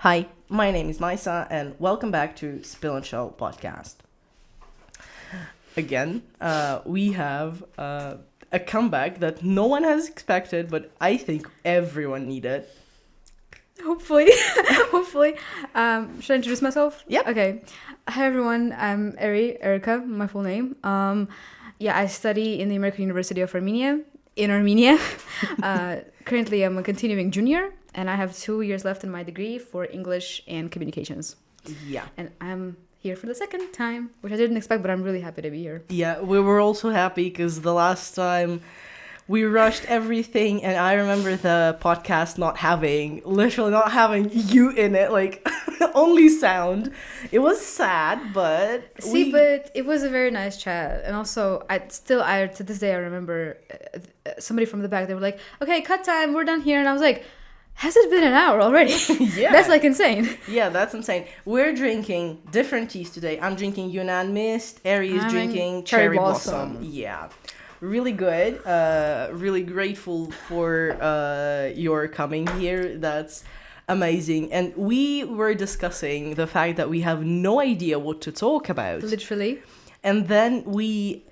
Hi, my name is Maisa, and welcome back to Spill and Show podcast. Again, we have a comeback that no one has expected, but I think everyone needed. Hopefully. Hopefully. Should I introduce myself? Yep. Okay. Hi, everyone. I'm Erica, my full name. I study in the American University of Armenia, in Armenia. Currently, I'm a continuing junior, and I have 2 years left in my degree for English and communications. Yeah. And I'm here for the second time, which I didn't expect, but I'm really happy to be here. Yeah, we were also happy because the last time we rushed everything, and I remember the podcast literally not having you in it, like only sound. It was sad, but but it was a very nice chat, and also to this day I remember somebody from the back. They were like, "Okay, cut time. We're done here," and I was like, "Has it been an hour already?" Yeah, that's like insane. Yeah, that's insane. We're drinking different teas today. I'm drinking Yunnan Mist. Ari is drinking Cherry Blossom. Yeah. Really good. Really grateful for your coming here. That's amazing. And we were discussing the fact that we have no idea what to talk about. Literally. And then we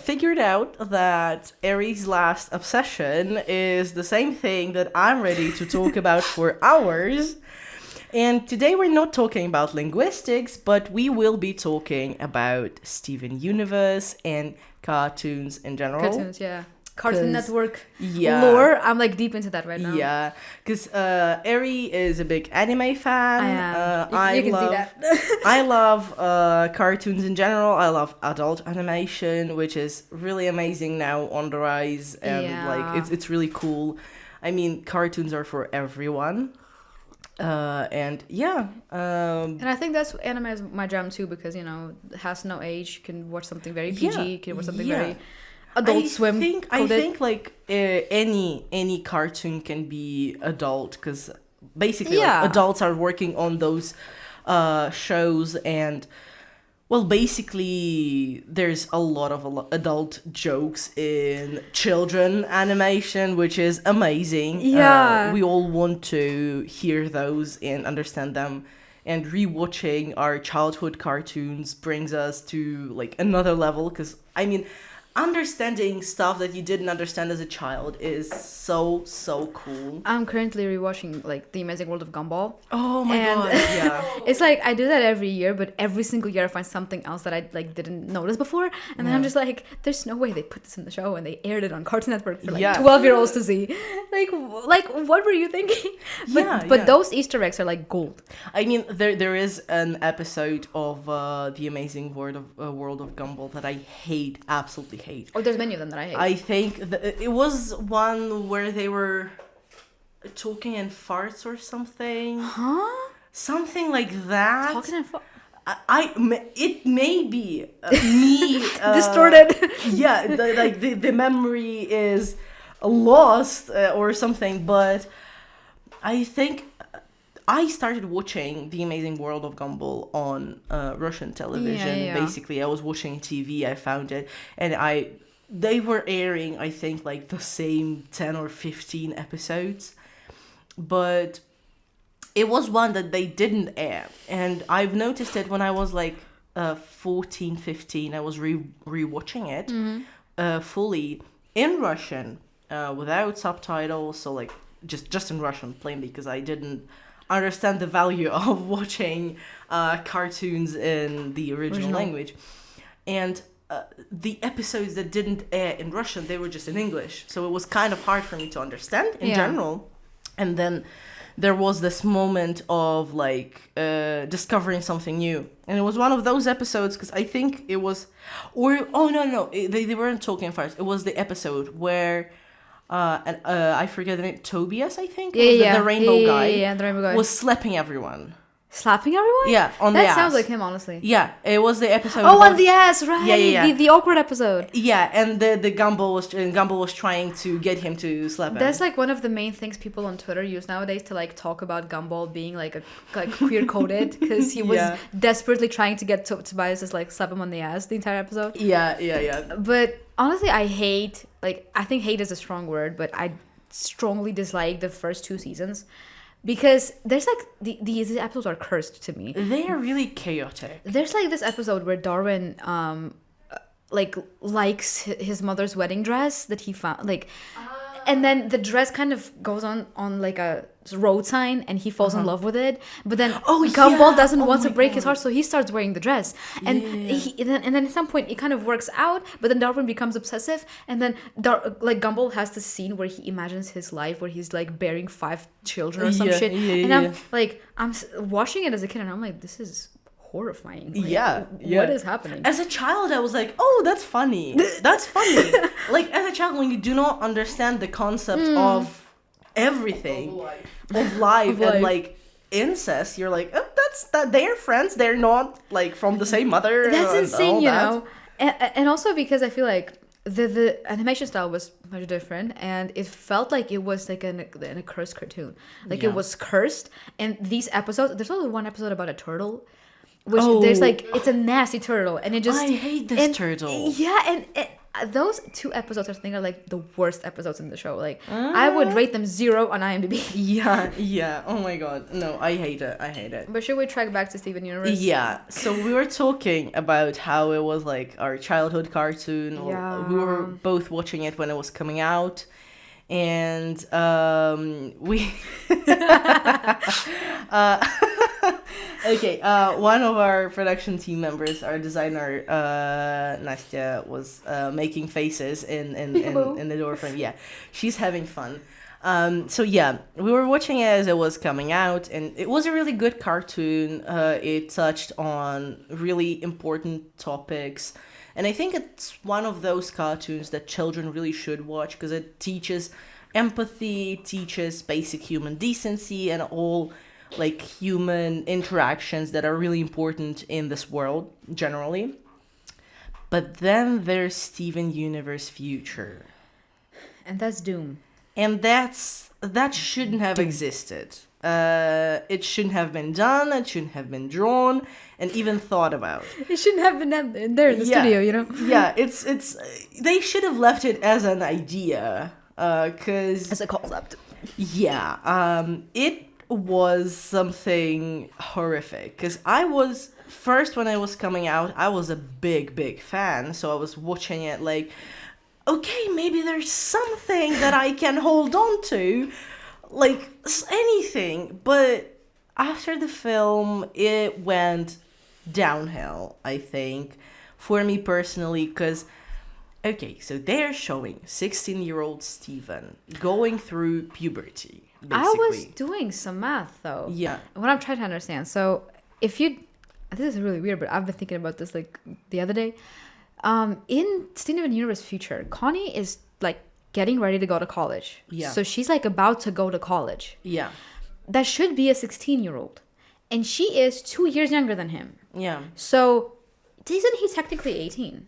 figured out that Ari's last obsession is the same thing that I'm ready to talk about for hours. And today we're not talking about linguistics, but we will be talking about Steven Universe and cartoons in general. Cartoons, yeah. Cartoon Network yeah. lore. I'm like deep into that right now. Yeah, because Ari is a big anime fan. I am. You can see that. I love cartoons in general. I love adult animation, which is really amazing now on the rise, and like it's really cool. I mean, cartoons are for everyone. And I think that's anime is my jam too, because it has no age. You can watch something very PG. You can watch something very Adult Swim. I think like any cartoon can be adult, because basically like, adults are working on those shows, and well, basically there's a lot of adult jokes in children animation, which is amazing. Yeah, we all want to hear those and understand them. And rewatching our childhood cartoons brings us to like another level, because I mean, understanding stuff that you didn't understand as a child is so cool. I'm currently rewatching like The Amazing World of Gumball. Oh my god, yeah. It's like I do that every year, but every single year I find something else that I like didn't notice before, and then I'm just like, there's no way they put this in the show and they aired it on Cartoon Network for like 12-year-olds to see. Like what were you thinking? But those Easter eggs are like gold. I mean, there is an episode of The Amazing World of Gumball that I absolutely hate. Oh, there's many of them that I hate. I think it was one where they were talking in farts or something. Huh? Something like that. Talking in farts? It may be me distorted. Yeah, the memory is lost or something, but I think I started watching The Amazing World of Gumball on Russian television. Yeah. Basically, I was watching TV, I found it, and they were airing, I think, like the same 10 or 15 episodes, but it was one that they didn't air, and I've noticed it when I was like 14, 15. I was rewatching it fully in Russian without subtitles, so like just in Russian plainly, because I didn't understand the value of watching cartoons in the original language. And the episodes that didn't air in Russian, they were just in English, so it was kind of hard for me to understand in general. And then there was this moment of like discovering something new, and it was one of those episodes, because I think it was they weren't talking first. It was the episode where I forget the name, Tobias, I think, the rainbow guy. Yeah, the rainbow guy was slapping everyone. Slapping everyone? Yeah, on the ass. That sounds like him, honestly. Yeah, it was the episode. Oh, on the ass, right? Yeah. The awkward episode. Yeah, and the Gumball was trying to get him to slap him. That's like one of the main things people on Twitter use nowadays to like talk about Gumball being like queer coded, because he was desperately trying to get Tobias to like slap him on the ass the entire episode. Yeah. But honestly, I think hate is a strong word, but I strongly dislike the first 2 seasons. because there's like these episodes are cursed to me. They are really chaotic. There's like this episode where Darwin like likes his mother's wedding dress that he found, like, and then the dress kind of goes on like a road sign, and he falls in love with it. But then Gumball doesn't want to break his heart, so he starts wearing the dress. And and then at some point it kind of works out. But then Darwin becomes obsessive, and then like Gumball has this scene where he imagines his life where he's like bearing 5 children or some shit. And I'm watching it as a kid, and I'm like, this is horrifying. Like, what is happening? As a child, I was like, oh, that's funny. That's funny. Like, as a child, when you do not understand the concept of everything, of life, and like incest, you're like, oh, they're friends. They're not like from the same mother. That's insane, you know. And also because I feel like the animation style was much different, and it felt like it was like in a cursed cartoon. Like it was cursed. And these episodes, there's only one episode about a turtle. Which there's like, it's a nasty turtle, and it just, I hate this turtle. Yeah, and those 2 episodes I think are like the worst episodes in the show. Like I would rate them 0 on IMDb. Yeah. Oh my god, no, I hate it. But should we track back to Steven Universe? Yeah. So we were talking about how it was like our childhood cartoon. Yeah. We were both watching it when it was coming out, and we. Okay, one of our production team members, our designer, Nastya, was making faces in the door frame. Yeah, she's having fun. So yeah, we were watching it as it was coming out, and it was a really good cartoon. It touched on really important topics, and I think it's one of those cartoons that children really should watch because it teaches empathy, teaches basic human decency, and all like human interactions that are really important in this world generally. But then there's Steven Universe Future, and that's Doom, and that shouldn't have existed. It shouldn't have been done. It shouldn't have been drawn and even thought about. It shouldn't have been there in the studio, you know. Yeah, it's they should have left it as an idea, because as a concept. Yeah, it was something horrific, because I was first, when it was coming out, I was a big fan, so I was watching it like, okay, maybe there's something that I can hold on to, like anything. But after the film, it went downhill, I think, for me personally, because okay, so they're showing 16-year-old Steven going through puberty. Basically. I was doing some math though. Yeah. What I'm trying to understand. So if you, this is really weird, but I've been thinking about this like the other day. In Steven Universe Future, Connie is like getting ready to go to college. Yeah. So she's like about to go to college. Yeah. That should be a 16-year-old. And she is 2 years younger than him. Yeah. So isn't he technically 18?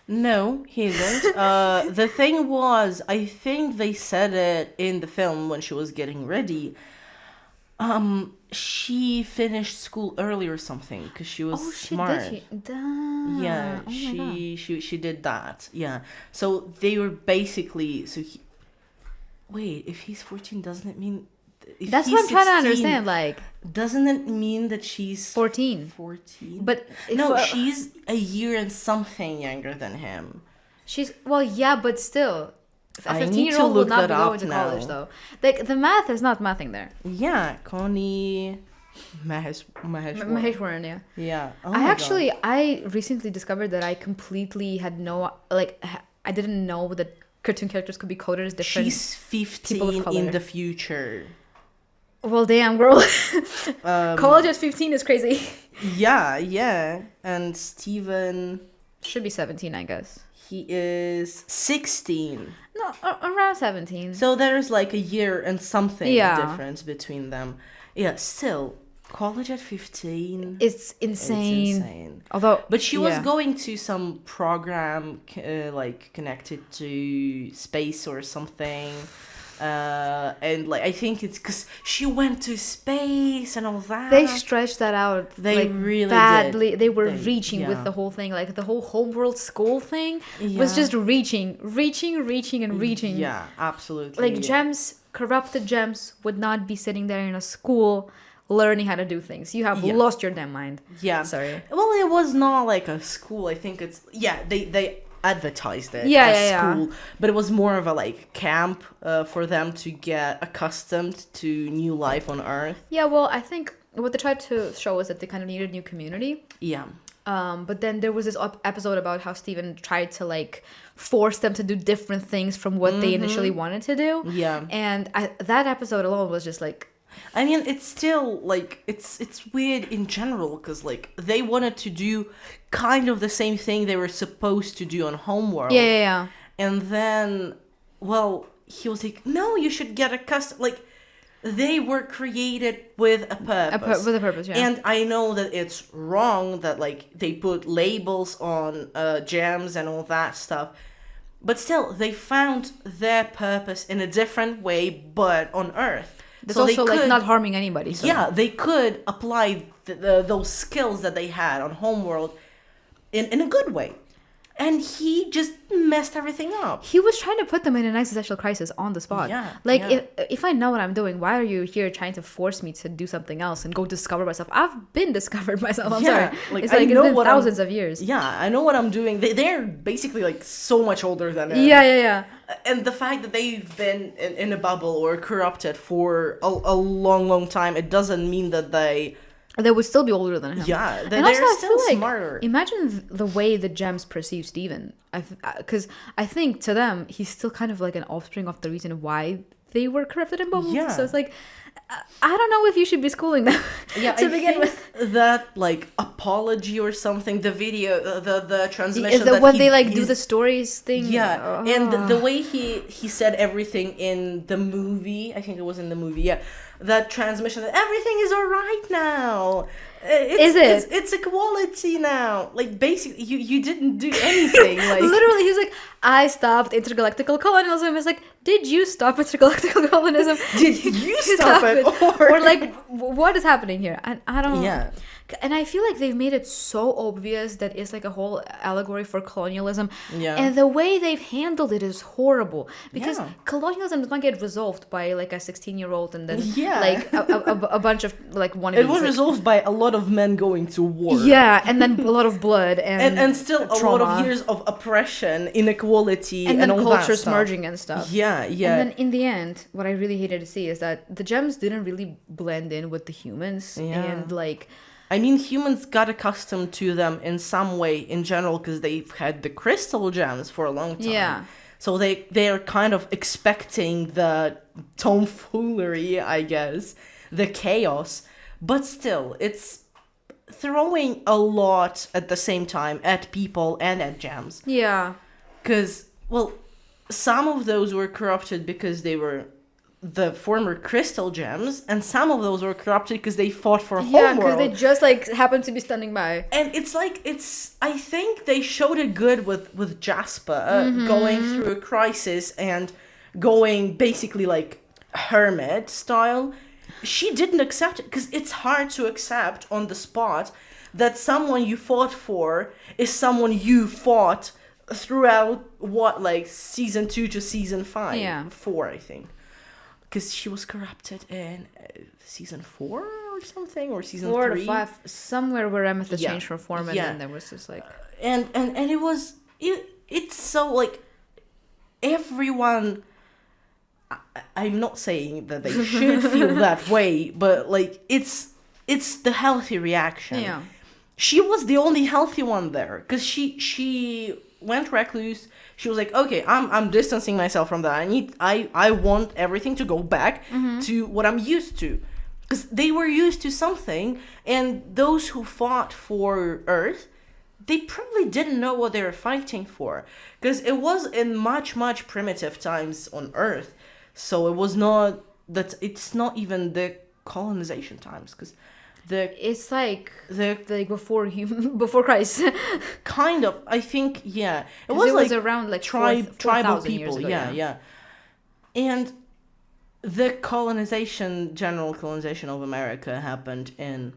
No, he isn't. The thing was, I think they said it in the film when she was getting ready. She finished school early or something because she was smart. Yeah, she did that. Yeah. So they were basically wait, if he's 14, doesn't it mean? That's what I'm trying to understand. Like, doesn't it mean that she's 14? 14. But no, she's a year and something younger than him. She's but still, a 15-year-old will not be going to college though. Like the math is not mathing there. Yeah, Connie Maheshwaran, yeah. Yeah. Oh I recently discovered that I completely had I didn't know that cartoon characters could be coded as different. She's 15 in the future. Well, damn, girl. College at 15 is crazy. Yeah. And Steven should be 17, I guess. He is 16. No, around 17. So there's like a year and something difference between them. Yeah, still, college at 15. It's insane. But she was going to some program like connected to space or something. And like I think it's because she went to space and all that. They stretched that out. They really badly. did. They were reaching with the whole thing. Like the whole homeworld school thing was just reaching. Yeah, absolutely. Like Jem's corrupted gems would not be sitting there in a school learning how to do things. You have lost your damn mind. Yeah. Sorry. Well, it was not like a school. I think it's they advertised it school, but it was more of a like camp for them to get accustomed to new life on Earth. Yeah, well, I think what they tried to show is that they kind of needed a new community. Yeah. But then there was this episode about how Steven tried to like force them to do different things from what they initially wanted to do. Yeah. And that episode alone was just like, I mean, it's still like it's weird in general because like they wanted to do kind of the same thing they were supposed to do on Homeworld. Yeah. And then, well, he was like, "No, you should get accustomed." Like, they were created with a purpose. With a purpose, yeah. And I know that it's wrong that like they put labels on gems and all that stuff, but still, they found their purpose in a different way, but on Earth. That's so also like not harming anybody. So. Yeah, they could apply those skills that they had on Homeworld in a good way. And he just messed everything up. He was trying to put them in an existential crisis on the spot. Yeah. Like, if I know what I'm doing, why are you here trying to force me to do something else and go discover myself? I've been discovered myself. I'm sorry. Like, it's like it's been thousands of years. Yeah, I know what I'm doing. They're basically like so much older than us. Yeah. And the fact that they've been in a bubble or corrupted for a long, long time, it doesn't mean that they would still be older than him. Yeah, they're still smarter. Imagine the way the gems perceive Steven. Because I think to them, he's still kind of like an offspring of the reason why they were corrupted in bubbles. Yeah. So it's like, I don't know if you should be schooling them to begin with. That like apology or something, the video, the transmission. Is that when they like do the stories thing? Yeah, and the way he said everything in the movie, I think it was in the movie. Yeah, that transmission that everything is all right now. It's equality now. Like basically, you didn't do anything. Like literally, he's like, I stopped intergalactical colonialism. It's like, did you stop intergalactical colonialism? Did you stop it? Or like, what is happening here? And I don't. Yeah. And I feel like they've made it so obvious that it's like a whole allegory for colonialism. Yeah. And the way they've handled it is horrible. Because colonialism does not get resolved by like a 16-year-old and then like a bunch of like wannabes. It was resolved by a lot of men going to war. Yeah, and then a lot of blood and still a lot of years of oppression, inequality, and all cultures that merging and stuff. Yeah. And then in the end, what I really hated to see is that the gems didn't really blend in with the humans. Yeah. And like, I mean, humans got accustomed to them in some way in general because they've had the crystal gems for a long time. Yeah. So they're kind of expecting the tomfoolery, I guess, the chaos. But still, it's throwing a lot at the same time at people and at gems. Yeah. Because, well, some of those were corrupted because they were the former crystal gems, and some of those were corrupted because they fought for Homeworld. Yeah, because they just like happened to be standing by. And it's like I think they showed it good with Jasper going through a crisis and going basically like hermit style. She didn't accept it because it's hard to accept on the spot that someone you fought for is someone you fought throughout like season 2 to season 4, I think. Because she was corrupted in season 4 or something, or season 4 3. to 5, somewhere where Amethyst changed her form, and then there was just like, and it's so like everyone. I'm not saying that they should feel that way, but like it's the healthy reaction. Yeah, she was the only healthy one there because she went recluse. She was like, okay, I'm distancing myself from that. I want everything to go back to what I'm used to. Because they were used to something, and those who fought for Earth, they probably didn't know what they were fighting for. Because it was in much, much primitive times on Earth. So it was not that, it's not even the colonization times. Because it's like before Christ. Kind of, I think, yeah. It was around like tribal years people, ago, yeah. And the general colonization of America happened in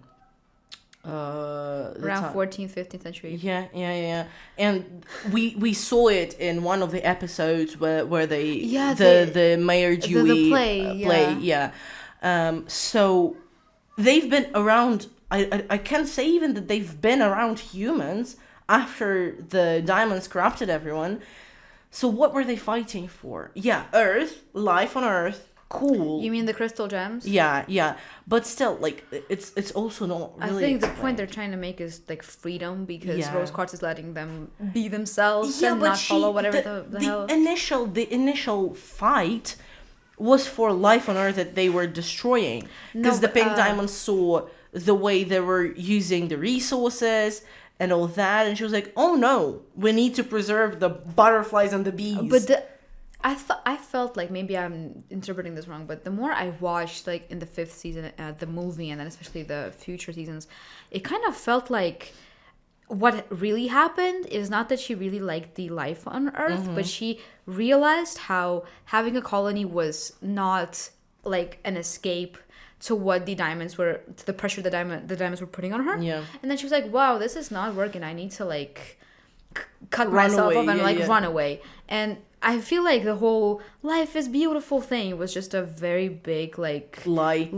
Around 14th, 15th century. Yeah. And we saw it in one of the episodes where they the Mayor Dewey the play. Yeah. So they've been around. I can't say even that they've been around humans after the diamonds corrupted everyone. So what were they fighting for? Yeah, Earth, life on Earth. Cool. You mean the crystal gems? Yeah. But still, like, it's also not really I think explained. the point they're trying to make is, like, freedom, because Rose Quartz is letting them be themselves and not follow whatever the hell. The initial fight was for life on Earth that they were destroying. Because the Pink Diamond saw the way they were using the resources and all that, and she was like, oh no, we need to preserve the butterflies and the bees. But I felt like, maybe I'm interpreting this wrong, but the more I watched, like, in the 5th season, the movie, and then especially the future seasons, it kind of felt like what really happened is not that she really liked the life on Earth, but she realized how having a colony was not, like, an escape to what the diamonds were, to the pressure the diamonds were putting on her. Yeah. And then she was like, wow, this is not working. I need to, like, cut myself off and run away. And I feel like the whole life is beautiful thing was just a very big, like, lie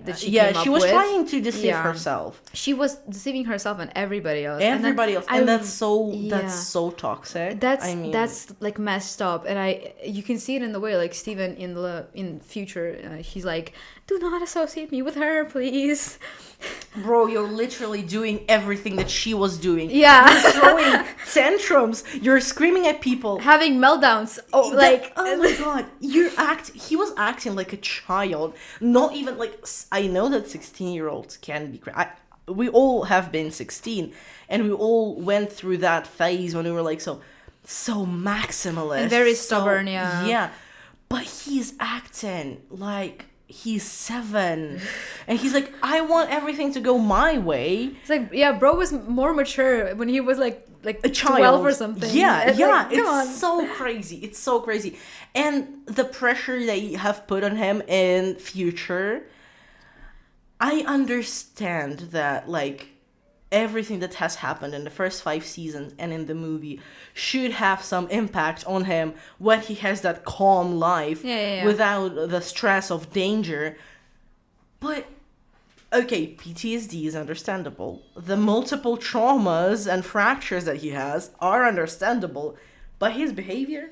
that she came up with. She was trying to deceive herself. She was deceiving herself and everybody else. And that's so toxic. That's like messed up. And you can see it in the way, like, Steven in future, he's like, do not associate me with her, please. Bro, you're literally doing everything that she was doing. Yeah. You're throwing tantrums. You're screaming at people. Having meltdowns. Oh my god. He was acting like a child. Not even like, I know that 16-year-olds can be we all have been 16, and we all went through that phase when we were like so maximalist. And very stubborn, yeah. Yeah. But he's acting like he's 7, and he's like, I want everything to go my way. It's like, yeah, bro was more mature when he was like a child, 12 or something. It's so crazy. And the pressure they have put on him in future, I understand that, like, everything that has happened in the first 5 seasons and in the movie should have some impact on him when he has that calm life without the stress of danger. But okay, PTSD is understandable. The multiple traumas and fractures that he has are understandable, but his behavior,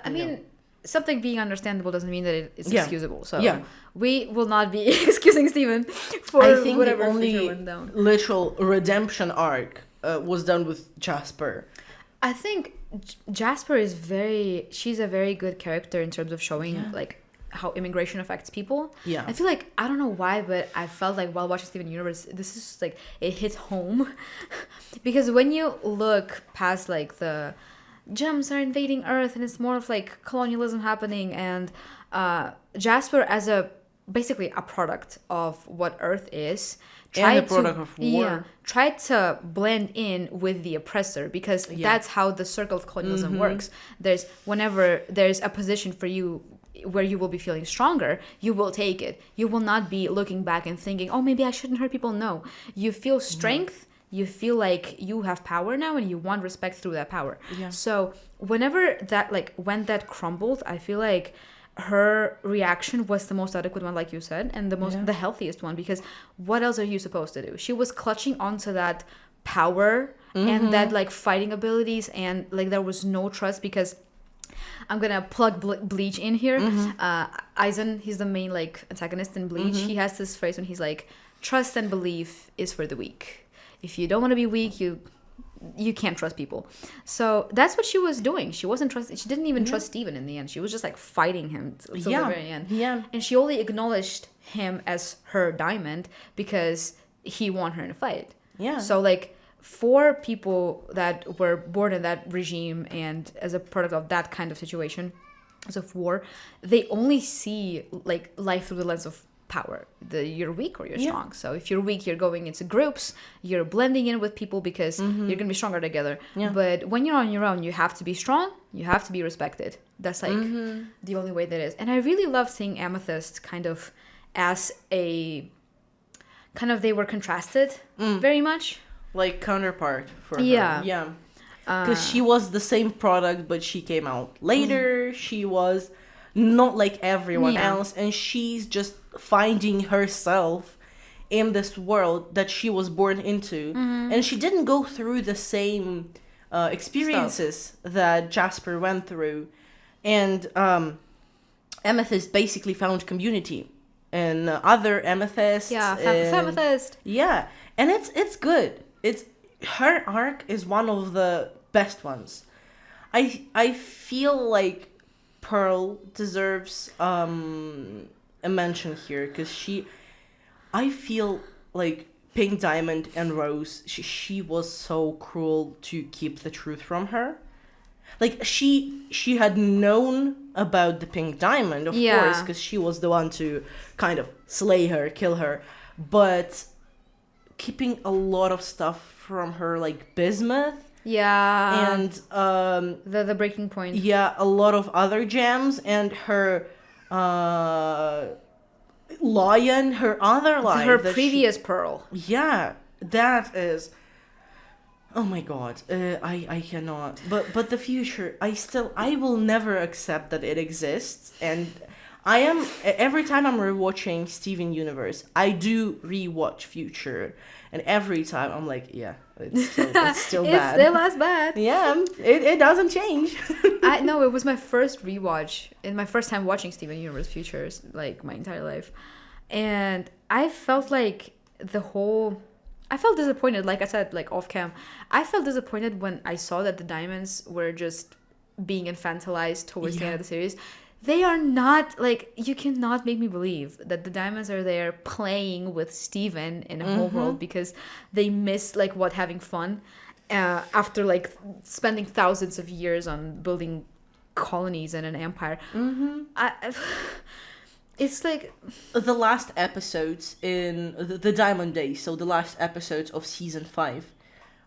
I mean, something being understandable doesn't mean that it's excusable. So we will not be excusing Steven for whatever future went down. Literal redemption arc was done with Jasper. I think Jasper is she's a very good character in terms of showing like how immigration affects people. Yeah. I feel like, I don't know why, but I felt like while watching Steven Universe, this is like, it hits home. Because when you look past like the gems are invading Earth and it's more of like colonialism happening, and Jasper as basically a product of what Earth is, and a product of war, tried to blend in with the oppressor, because that's how the circle of colonialism works. Whenever there's a position for you where you will be feeling stronger, you will take it. You will not be looking back and thinking, oh, maybe I shouldn't hurt people. No, you feel strength. You feel like you have power now, and you want respect through that power. Yeah. So whenever that, like, when that crumbled, I feel like her reaction was the most adequate one, like you said, and the healthiest one, because what else are you supposed to do? She was clutching onto that power and that, like, fighting abilities, and, like, there was no trust, because I'm gonna plug Bleach in here. Aizen, he's the main, like, antagonist in Bleach. He has this phrase when he's like, trust and belief is for the weak. If you don't want to be weak, you can't trust people. So that's what she was doing. She wasn't trusting. She didn't even trust Steven in the end. She was just like fighting him till the very end. Yeah. And she only acknowledged him as her diamond because he won her in a fight. Yeah. So, like, for people that were born in that regime and as a product of that kind of situation, as of war, they only see, like, life through the lens of power. You're weak or you're strong. So if you're weak, you're going into groups, you're blending in with people because you're gonna be stronger together. But when you're on your own, you have to be strong, you have to be respected. That's like the only way that is. And I really love seeing Amethyst kind of as a kind of they were contrasted very much. Like counterpart for her. Yeah. Yeah. Because she was the same product, but she came out later. She was not like everyone else, and she's just finding herself in this world that she was born into. And she didn't go through the same experiences that Jasper went through. And Amethyst basically found community and other amethysts. Yeah, Amethyst. Yeah, and it's good. Her arc is one of the best ones. I feel like Pearl deserves a mention here because I feel like Pink Diamond and Rose, she was so cruel to keep the truth from her. Like she had known about the Pink Diamond, of course, because she was the one to kind of slay her, kill her, but keeping a lot of stuff from her, like bismuth. Yeah. And the breaking point. Yeah, a lot of other gems, and her lion, her other lion. Her previous Pearl. Yeah, that is. Oh my god, I cannot. But the future, I will never accept that it exists, and I am every time I'm rewatching Steven Universe, I do rewatch Future, and every time I'm like, yeah, it's still bad. It's still as bad. Yeah, it doesn't change. I know it was my first rewatch and my first time watching Steven Universe Futures, like my entire life, and I felt like I felt disappointed, like I said, like off cam. I felt disappointed when I saw that the diamonds were just being infantilized towards the end of the series. They are not, like, you cannot make me believe that the diamonds are there playing with Steven in a whole world because they miss, like, having fun after, like, spending thousands of years on building colonies and an empire. It's like the last episodes in the Diamond Days, so the last episodes of season 5,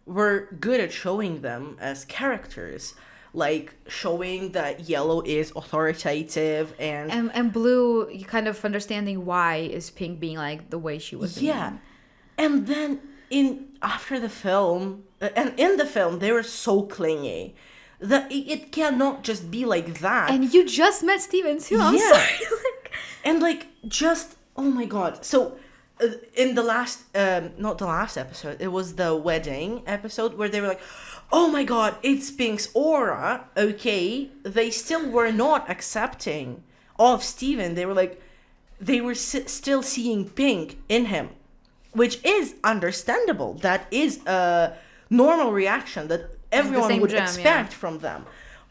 were good at showing them as characters, like showing that Yellow is authoritative and Blue, you kind of understanding why is Pink being like the way she was. Yeah, and then after the film and in the film they were so clingy that it cannot just be like that. And you just met Steven too. I'm sorry. And like, just, oh my god. So in the last not the last episode, it was the wedding episode where they were like, oh my god, it's Pink's aura. Okay, they still were not accepting of Steven. They were like, they were still seeing Pink in him, which is understandable. That is a normal reaction that everyone would expect from them.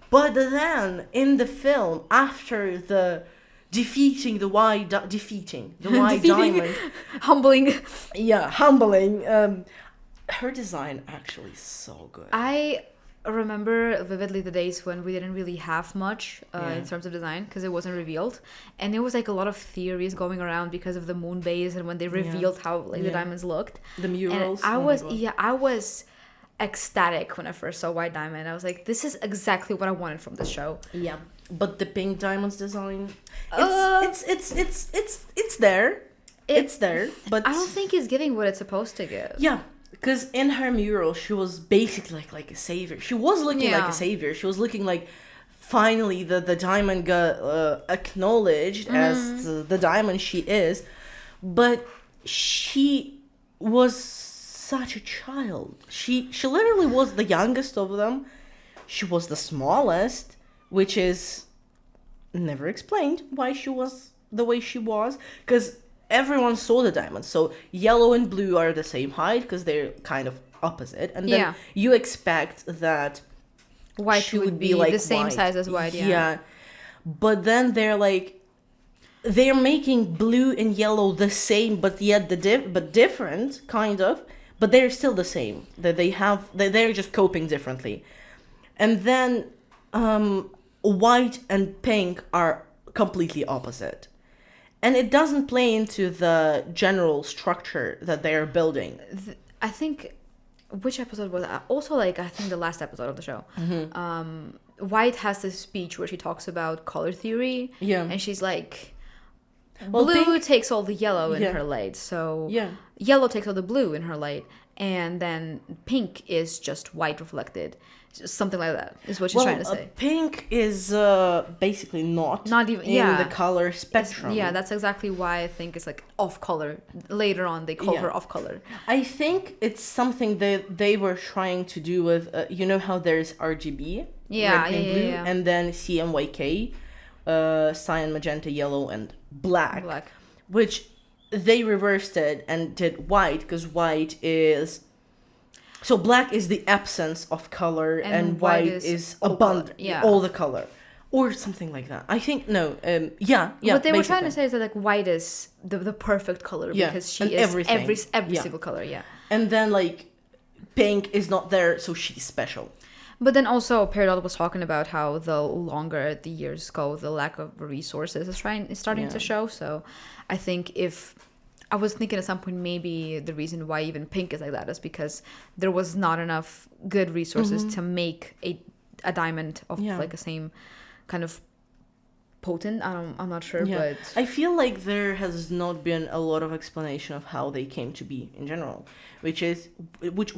But then in the film, after the defeating the white diamond, humbling. Her design actually is so good. I remember vividly the days when we didn't really have much in terms of design because it wasn't revealed, and there was like a lot of theories going around because of the moon base and when they revealed how the diamonds looked, the murals. And I was ecstatic when I first saw White Diamond. I was like, this is exactly what I wanted from the show. Yeah, but the Pink Diamond's design, it's there. It's there, but I don't think it's giving what it's supposed to give. Yeah, because in her mural, she was basically like a savior. She was looking like a savior. She was looking like finally the diamond got acknowledged as the diamond she is, but she was such a child. She literally was the youngest of them. She was the smallest, which is never explained why she was the way she was, because everyone saw the diamonds. So Yellow and Blue are the same height because they're kind of opposite, and then you expect that White would be like the same size as White. Yeah, but then they're making Blue and Yellow the same, but yet but different, kind of. But they're still the same. They're just coping differently. And then White and Pink are completely opposite. And it doesn't play into the general structure that they're building. I think, which episode was that? Also, like, I think the last episode of the show. White has this speech where she talks about color theory. Yeah. And she's like, Well, blue takes all the yellow in her light, so yeah, yellow takes all the blue in her light, and then pink is just white reflected. Something like that is what she's trying to say. Pink is basically not even in the color spectrum. That's exactly why I think it's like off color. Later on, they call her off color. I think it's something that they were trying to do with, you know how there's RGB, red, green, blue, and then CMYK, cyan, magenta, yellow, and black, which they reversed it and did white, because white is... So black is the absence of color, and white is abundant, all the color, or something like that. I think What they were trying to say is that like white is the perfect color because she is every single color, And then like pink is not there, so she's special. But then also Peridot was talking about how the longer the years go, the lack of resources is starting to show. So I think I was thinking at some point maybe the reason why even pink is like that is because there was not enough good resources to make a diamond of like the same kind of potent. I'm not sure, but I feel like there has not been a lot of explanation of how they came to be in general, which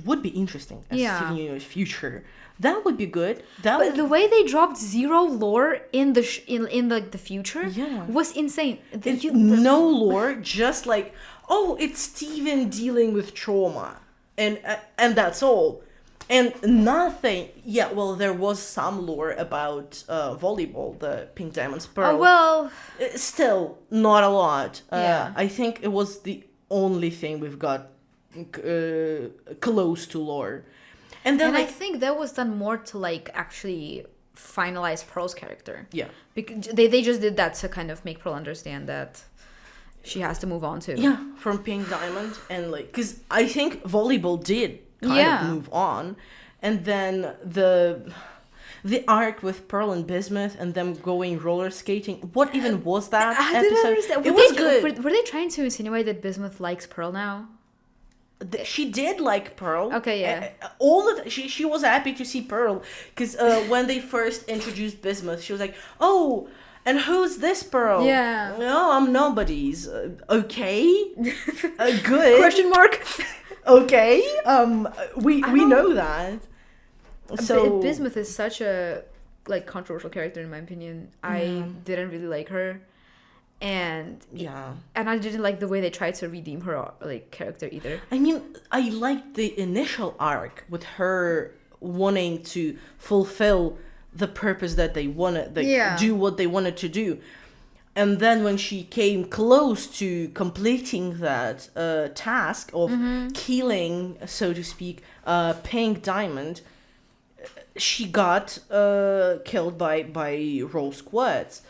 would be interesting as Steven Universe future. That would be good. But the way they dropped zero lore in the the future was insane. No lore, just like, oh, it's Steven dealing with trauma, and that's all, and nothing. Yeah, well, there was some lore about volleyball, the Pink Diamonds Pearl. Oh well, still not a lot. I think it was the only thing we've got close to lore. And then I think that was done more to like actually finalize Pearl's character. Yeah. Because they just did that to kind of make Pearl understand that she has to move on too. Yeah, from Pink Diamond, and like, because I think volleyball did kind of move on, and then the arc with Pearl and Bismuth and them going roller skating. What even was that episode? Didn't understand. It was good. Were they trying to insinuate that Bismuth likes Pearl now? She did like Pearl. Okay, yeah. She was happy to see Pearl, because when they first introduced Bismuth, she was like, "Oh, and who's this Pearl? Yeah. No, I'm nobody's. Okay, good. Question mark. Okay. We know that. So Bismuth is such a like controversial character in my opinion. I didn't really like her. And I didn't like the way they tried to redeem her like character either. I mean, I liked the initial arc with her wanting to fulfill the purpose that they wanted, do what they wanted to do, and then when she came close to completing that task of killing, so to speak, Pink Diamond, she got killed by Rose Quartz,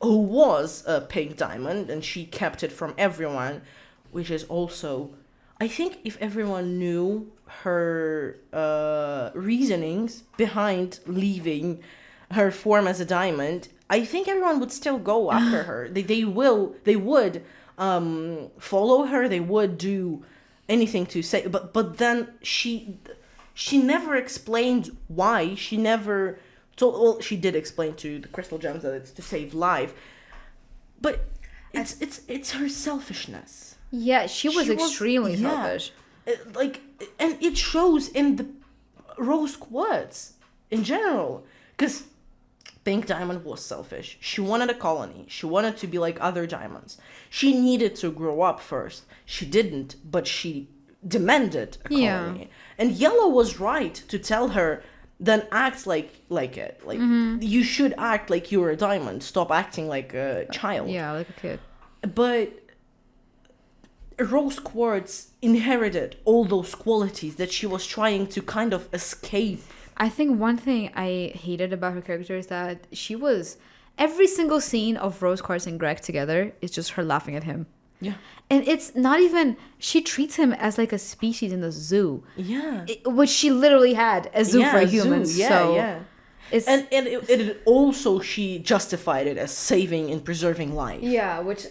who was a Pink Diamond, and she kept it from everyone, which is also, I think if everyone knew her reasonings behind leaving her form as a diamond, I think everyone would still go after her. They would follow her, they would do anything to say, but then she never explained why. She never... So, she did explain to the Crystal Gems that it's to save life, but it's her selfishness. Yeah, she was extremely selfish. And it shows in the Rose Quartz in general, because Pink Diamond was selfish. She wanted a colony. She wanted to be like other diamonds. She needed to grow up first. She didn't, but she demanded a colony. And Yellow was right to tell her, then act like it. Like, you should act like you're a diamond. Stop acting like a child. Yeah, like a kid. But Rose Quartz inherited all those qualities that she was trying to kind of escape. I think one thing I hated about her character is that she was... Every single scene of Rose Quartz and Greg together is just her laughing at him. Yeah. And it's not even... She treats him as like a species in the zoo. Yeah. Which she literally had a zoo for humans. Yeah, so yeah. And it also, she justified it as saving and preserving life. Yeah, which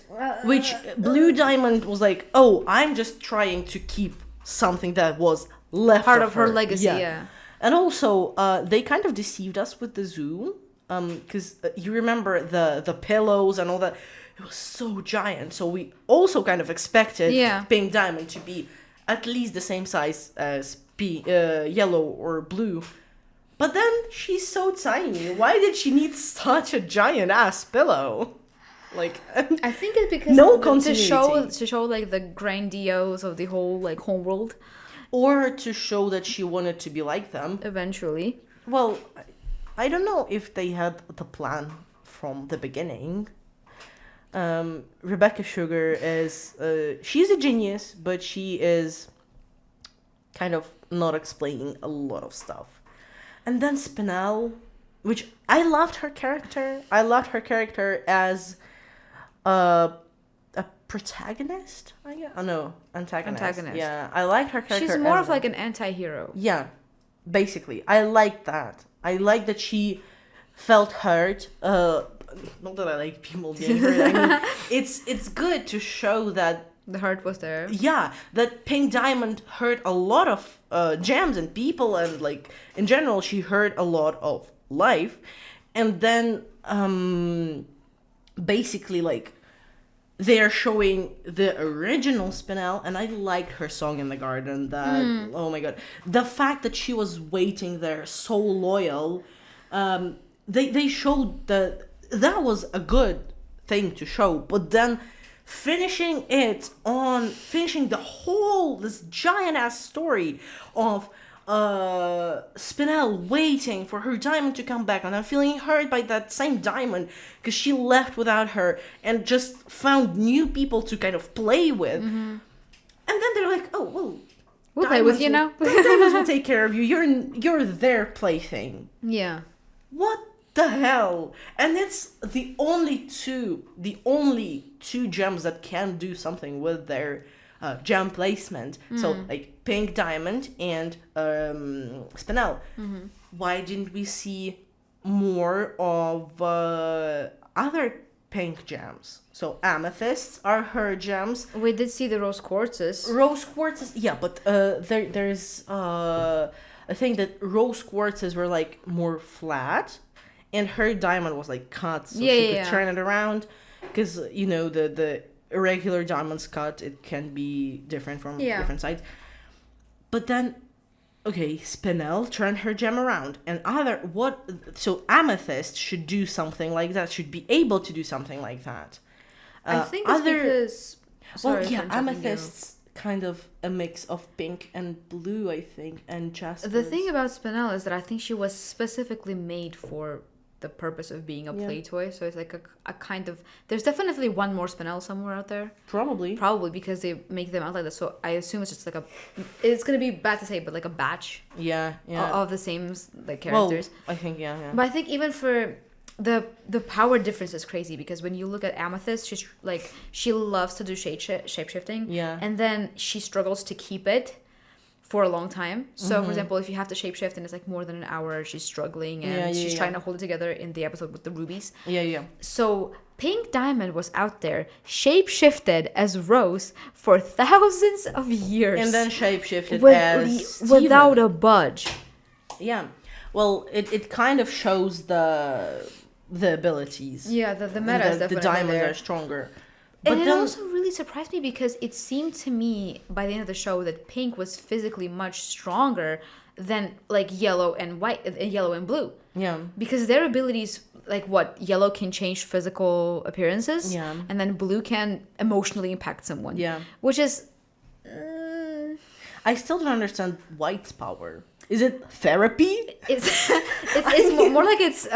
Blue Diamond was like, oh, I'm just trying to keep something that was left part of her legacy, yeah. And also, they kind of deceived us with the zoo. Because you remember the pillows and all that. it was so giant. So we also kind of expected Pink Diamond to be at least the same size as yellow or blue. But then she's so tiny. Why did she need such a giant ass pillow? Like, I think it's because to show like the grandiose of the whole like homeworld, or to show that she wanted to be like them eventually. Well, I don't know if they had the plan from the beginning. Rebecca Sugar is she's a genius, but she is kind of not explaining a lot of stuff. And then Spinel, which I loved her character. I loved her character as a protagonist, I guess. Oh no, antagonist. Yeah, I liked her character. She's more of like an anti-hero. Yeah, basically, I like that. I like that she felt hurt. Not that I like people being hurt. I mean, it's good to show that the hurt was there. Yeah, that Pink Diamond hurt a lot of gems and people, and like in general, she hurt a lot of life, and then basically like they're showing the original Spinel, and I liked her song in the garden. That oh my god, the fact that she was waiting there so loyal, they showed that was a good thing to show, but then finishing the whole this giant ass story of Spinel waiting for her diamond to come back, and I'm feeling hurt by that same diamond because she left without her and just found new people to kind of play with. And then they're like, oh well, we'll play with you now. Diamonds will take care of you. You're their plaything. Yeah. What the hell? And it's the only two gems that can do something with their gem placement. So like Pink Diamond and Spinel. Why didn't we see more of other pink gems? So amethysts are her gems. We did see the rose quartzes. Yeah, but there's I think that rose quartzes were like more flat, and her diamond was like cut, so she could turn it around. Because you know the irregular diamond's cut, it can be different from different sides. But then, okay, Spinel turned her gem around, and so amethyst should do something like that. Should be able to do something like that. I think it's because. Amethyst's kind of a mix of pink and blue, I think, and jasper. The thing about Spinel is that I think she was specifically made for the purpose of being a play toy, so it's like a kind of, there's definitely one more Spinel somewhere out there, probably because they make them out like that, so I assume it's just like it's gonna be bad to say, but like a batch of the same like characters. I think but I think even for the power difference is crazy, because when you look at Amethyst, she's like, she loves to do shape-shifting, and then she struggles to keep it for a long time. So for example, if you have to shapeshift and it's like more than an hour, she's struggling, and she's trying to hold it together in the episode with the rubies. So Pink Diamond was out there shapeshifted as Rose for thousands of years, and then shapeshifted as without a budge. Well, it kind of shows the abilities. The meta is definitely the diamonds there. are stronger. And it also really surprised me, because it seemed to me by the end of the show that Pink was physically much stronger than like yellow and blue. Because their abilities, like yellow can change physical appearances, and then blue can emotionally impact someone. Which is I still don't understand white's power. Is it therapy? It's more like it's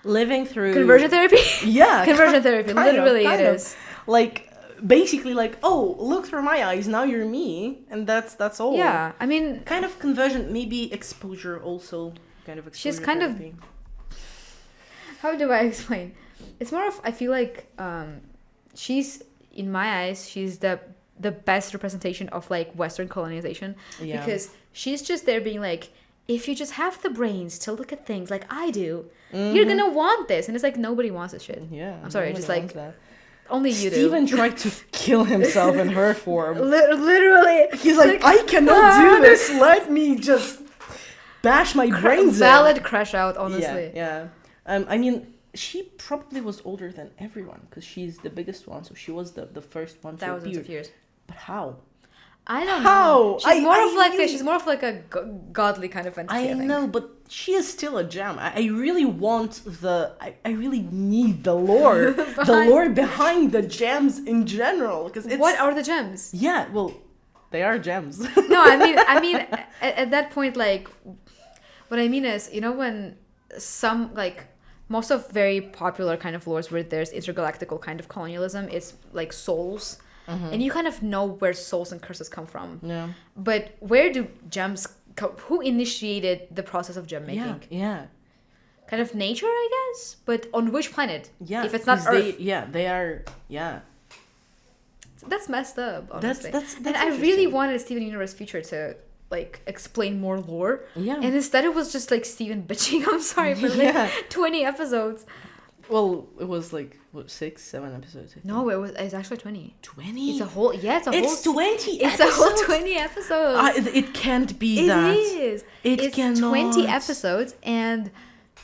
living through conversion therapy. Conversion therapy. Literally, it is. Like basically, like, oh, look through my eyes. Now you're me, and that's all. Yeah, I mean, kind of conversion, maybe exposure also. Kind of exposure. She's kind therapy. How do I explain? It's more of, I feel like she's, in my eyes, she's the best representation of like Western colonization, because she's just there being like, if you just have the brains to look at things like I do, you're gonna want this. And it's like, nobody wants this shit. I'm sorry, just like that. Only you do. Steven tried to kill himself in her form. Literally. He's like, I cannot do this. Let me just bash my brains valid crash out, honestly. I mean, she probably was older than everyone because she's the biggest one, so she was the first one to Thousands appear. of years. But how? I don't How? know. She's more of like a godly kind of entity. I know, but she is still a gem. I really want I really need the lore, the lore behind the gems in general. Because what are the gems? Yeah, well, they are gems. No, I mean, at that point, like, what I mean is, you know, when some like most of very popular kind of lores where there's intergalactical kind of colonialism, it's like souls. Mm-hmm. And you kind of know where souls and curses come from. Yeah. But where do gems come? Who initiated the process of gem making? Yeah. Kind of nature, I guess. But on which planet? Yeah. If it's not Earth. They are. Yeah. That's messed up. Honestly. That's and I really wanted Steven Universe Future to like explain more lore. Yeah. And instead it was just like Steven bitching. I'm sorry for like 20 episodes. Well, it was like what, 6, 7 episodes. No, it's actually 20. 20? It's a whole 20 episodes. It's a whole 20 episodes. It can't be that. It is. It's cannot. 20 episodes, and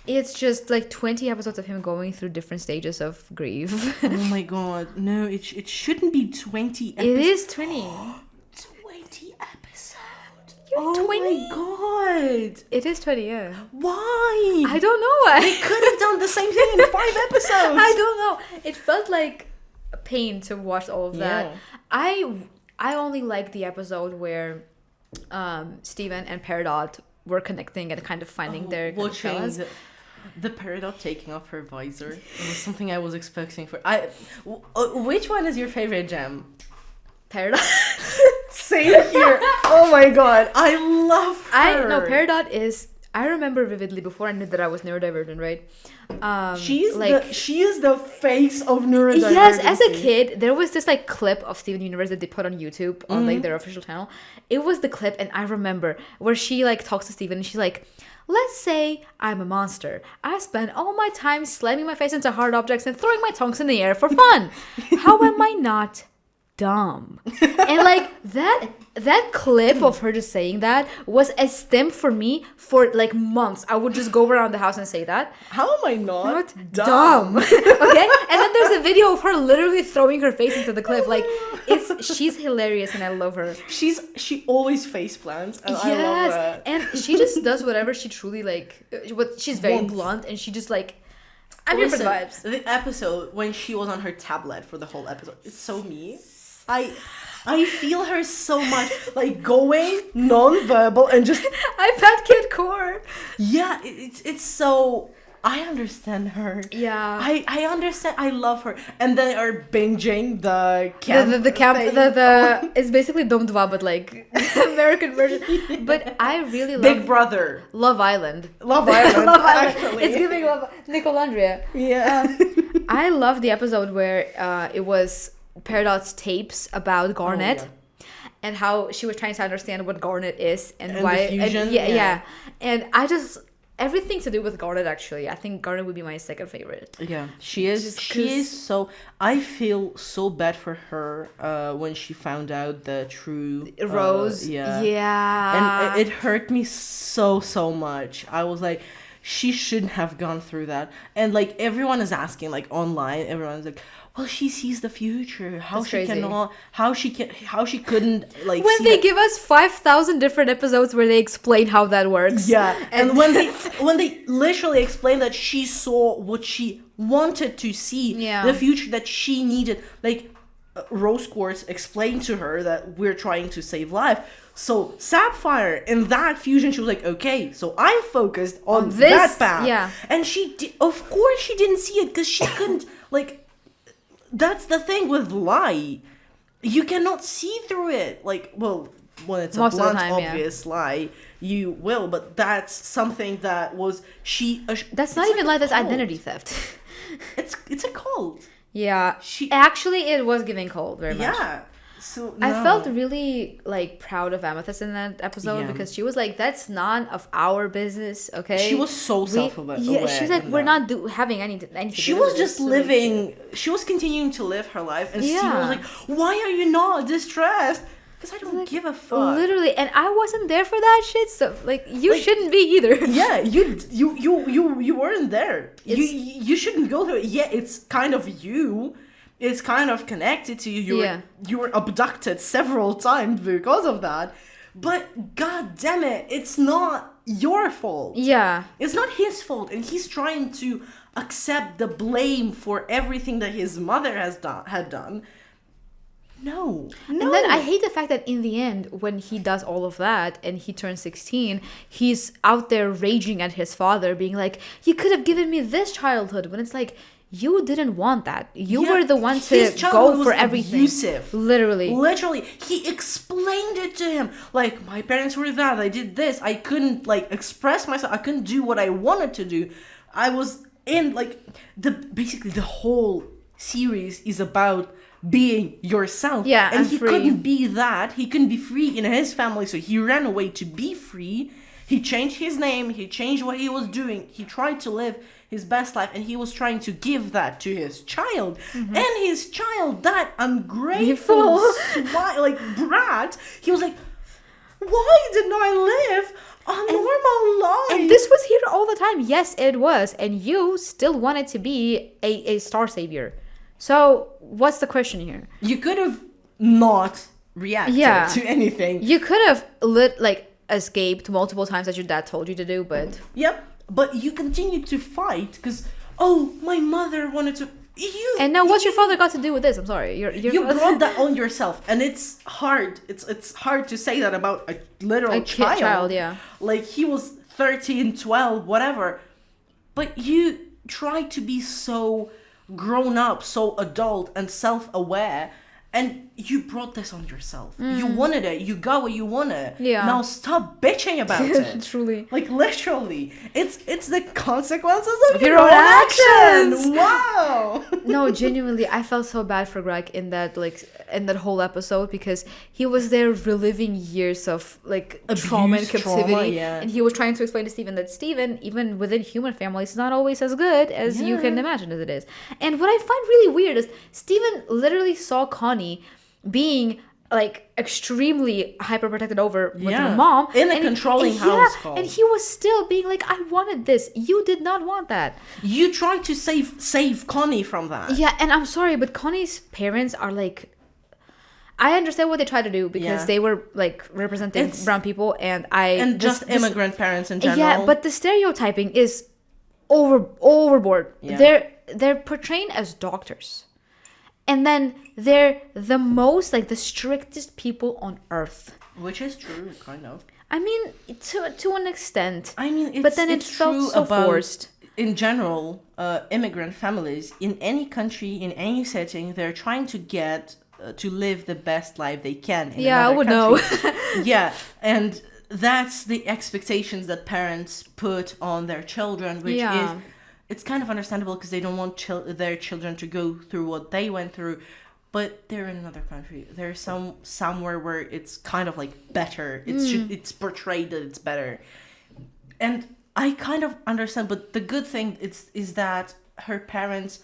it's just like 20 episodes of him going through different stages of grief. Oh my god. No, it shouldn't be 20 episodes. It is 20. 20 episodes. You're 20. Oh my god. It is 20, yeah. Why? I don't know. They could have done the same thing in 5 episodes. I don't know. It felt like a pain to watch all of that. I only like the episode where Steven and Peridot were connecting and kind of finding their balance. The Peridot taking off her visor. It was something I was expecting for. Which one is your favorite gem? Peridot. Same here. Oh my god, I love her. Peridot is. I remember vividly before I knew that I was neurodivergent, right? She is the face of neurodivergency. Yes, as a kid, there was this like clip of Steven Universe that they put on YouTube on like their official channel. It was the clip, and I remember where she like talks to Steven, and she's like, "Let's say I'm a monster. I spend all my time slamming my face into hard objects and throwing my tongues in the air for fun. How am I not dumb?" And like that clip of her just saying that was a stem for me for like months. I would just go around the house and say that. How am I not dumb? Okay, and then there's a video of her literally throwing her face into the cliff. Like she's hilarious, and I love her. She always face plants, and I love that. And she just does whatever she truly like. She's very blunt, and she just like. I'm here for the vibes. The episode when she was on her tablet for the whole episode, it's so me. I feel her so much, like going non-verbal and just iPad Kid core. Yeah, it's so. I understand her. Yeah. I understand. I love her. And they are binging the camp. The camp. It's basically Dom Dva, but like American version. But I really love Big Brother. Love Island. Love Island. Actually. It's giving love. Nicolandria. Yeah. I love the episode where it was Peridot's tapes about Garnet. And how she was trying to understand what Garnet is and why. The fusion. And I just. Everything to do with Garnet, actually. I think Garnet would be my second favorite. Yeah, she is. She is so. I feel so bad for her when she found out the true Rose. And it hurt me so much. I was like, she shouldn't have gone through that. And like everyone is asking, like online, everyone's like, well, she sees the future. How she couldn't like. When they give us 5,000 different episodes where they explain how that works. Yeah, and when they literally explain that she saw what she wanted to see, the future that she needed, like Rose Quartz explained to her that we're trying to save life. So Sapphire in that fusion, she was like, okay, so I'm focused on this, that path. Yeah, and of course she didn't see it because she couldn't like. That's the thing with lie. You cannot see through it. Like, well, when it's most a blunt, obvious lie, you will. But that's something that was that's not even lie. That's identity theft. It's a cult. Yeah. Actually, it was giving cold very much. Yeah. So no. I felt really like proud of Amethyst in that episode because she was like, "That's none of our business." Okay. She was so self-aware. Yeah, she's like, "We're not having anything." She was just living. She was continuing to live her life, and Steven was like, "Why are you not distressed?" Because I don't give a fuck. Literally, and I wasn't there for that shit, so like you shouldn't be either. Yeah, you weren't there. You shouldn't go through it. Yeah, it's kind of you. It's kind of connected to you. You were abducted several times because of that. But god damn it, it's not your fault. Yeah. It's not his fault, and he's trying to accept the blame for everything that his mother had done. No. And then I hate the fact that in the end, when he does all of that and he turns 16, he's out there raging at his father, being like, you could have given me this childhood. When it's like, you didn't want that. You were the one to go for everything. Abusive. Literally. He explained it to him. Like, my parents were that. I did this. I couldn't, like, express myself. I couldn't do what I wanted to do. I was in, like, basically the whole series is about being yourself. Yeah, and he free. couldn't be that. He couldn't be free in his family, so he ran away to be free. He changed his name. He changed what he was doing. He tried to live his best life, and he was trying to give that to his child. And his child, that ungrateful brat, he was like, why didn't I live a normal life? And this was here all the time. Yes, it was. And you still wanted to be a star savior. So what's the question here? You could have not reacted to anything. You could have escaped multiple times as your dad told you to do, but... Yep. But you continued to fight because, my mother wanted to... And now what's your father got to do with this? I'm sorry. You brought that on yourself. And it's hard. It's hard to say that about a literal child. Yeah. Like, he was 13, 12, whatever. But you tried to be so grown up, so adult and self-aware, and you brought this on yourself. You wanted it. You got what you wanted. Yeah. Now stop bitching about it. Truly. Like, literally. It's the consequences of your own actions. Wow. No, genuinely, I felt so bad for Greg in that whole episode, because he was there reliving years of trauma and captivity, and he was trying to explain to Steven that Steven, even within human families, is not always as good as you can imagine as it is. And what I find really weird is Steven literally saw Connie being extremely hyperprotected over with her mom in a controlling household, and he was still being like, I wanted this. You did not want that. You tried to save Connie from that. Yeah, and I'm sorry, but Connie's parents are I understand what they tried to do, because they were representing brown people, and immigrant parents in general. Yeah, but the stereotyping is overboard. Yeah. They're portrayed as doctors. And then they're the most, the strictest people on earth. Which is true, kind of. I mean, to an extent. I mean, but then it felt so forced. In general, immigrant families, in any country, in any setting, they're trying to get to live the best life they can in I would country. know. Yeah, and that's the expectations that parents put on their children, which is... It's kind of understandable, because they don't want their children to go through what they went through, but they're in another country. They're somewhere where it's kind of better. It's portrayed that it's better, and I kind of understand. But the good thing is that her parents.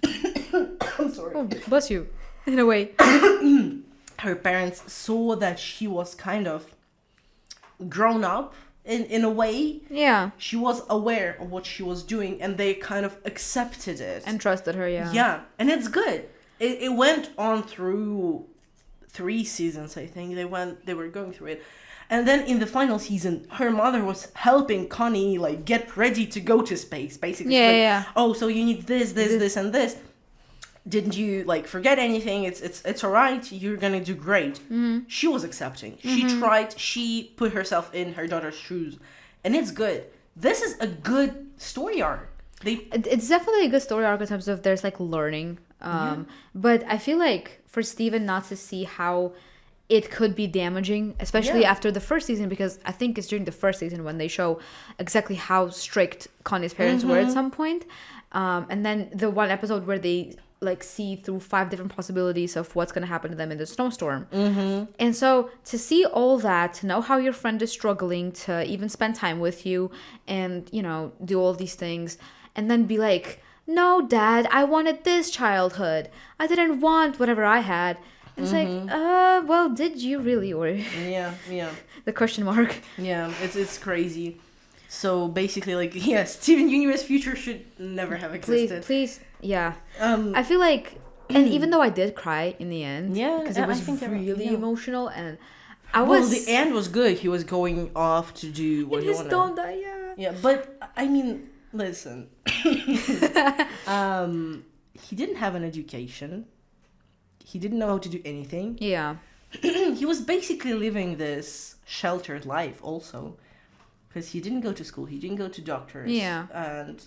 I'm sorry. Oh, bless you. In a way, her parents saw that she was kind of grown up. In a way, she was aware of what she was doing, and they kind of accepted it and trusted her. Yeah, and it's good. It went on through 3 seasons, I think. They were going through it, and then in the final season, her mother was helping Connie get ready to go to space, basically. Oh, so you need this, and this. Didn't you forget anything? It's all right. You're gonna do great. She was accepting. She tried. She put herself in her daughter's shoes, and it's good. This is a good story arc. It's definitely a good story arc in terms of there's learning. But I feel for Steven not to see how it could be damaging, especially after the first season, because I think it's during the first season when they show exactly how strict Connie's parents were at some point. And then the one episode where they see through 5 different possibilities of what's going to happen to them in the snowstorm. And so to see all that, to know how your friend is struggling, to even spend time with you and, do all these things, and then be like, no, Dad, I wanted this childhood. I didn't want whatever I had. It's like, well, did you really? Or yeah. the question mark. Yeah, it's crazy. So basically, like, yeah, Steven Universe future should never have existed. Please, yeah. I feel like, and even though I did cry in the end, because it was really emotional, and the end was good. He was going off to do what he wanted. Don't die, yeah. Yeah, but I mean, listen, he didn't have an education. He didn't know how to do anything. Yeah. He was basically living this sheltered life also. Because he didn't go to school. He didn't go to doctors. Yeah. And